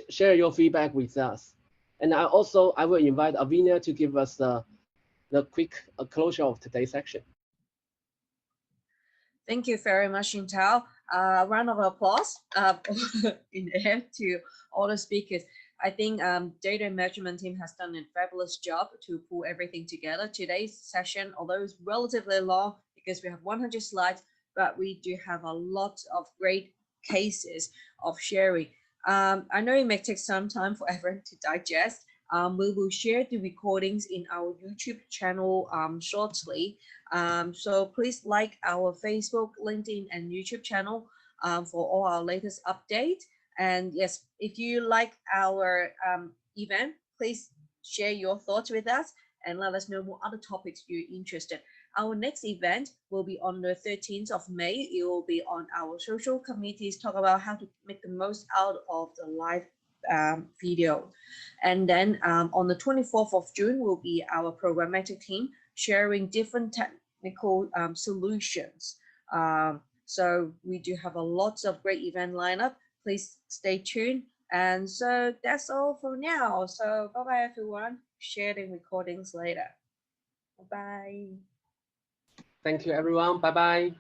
share your feedback with us. And I will invite Avinia to give us the quick closure of today's section. Thank you very much, Intel. Round of applause in the air to all the speakers. I think data management team has done a fabulous job to pull everything together. Today's session, although it's relatively long because we have 100 slides, but we do have a lot of great cases of sharing. I know it may take some time for everyone to digest. We will share the recordings in our YouTube channel shortly. So please like our Facebook, LinkedIn, and YouTube channel for all our latest updates. And yes, if you like our event, please share your thoughts with us and let us know what other topics you're interested. Our next event will be on the 13th of May. It will be on our social committees, talk about how to make the most out of the live video. And then on the 24th of June will be our programmatic team sharing different technical solutions. So we do have a lot of great event lineup. Please stay tuned. And so that's all for now. So bye-bye, everyone. Share the recordings later. Bye-bye. Thank you, everyone. Bye-bye.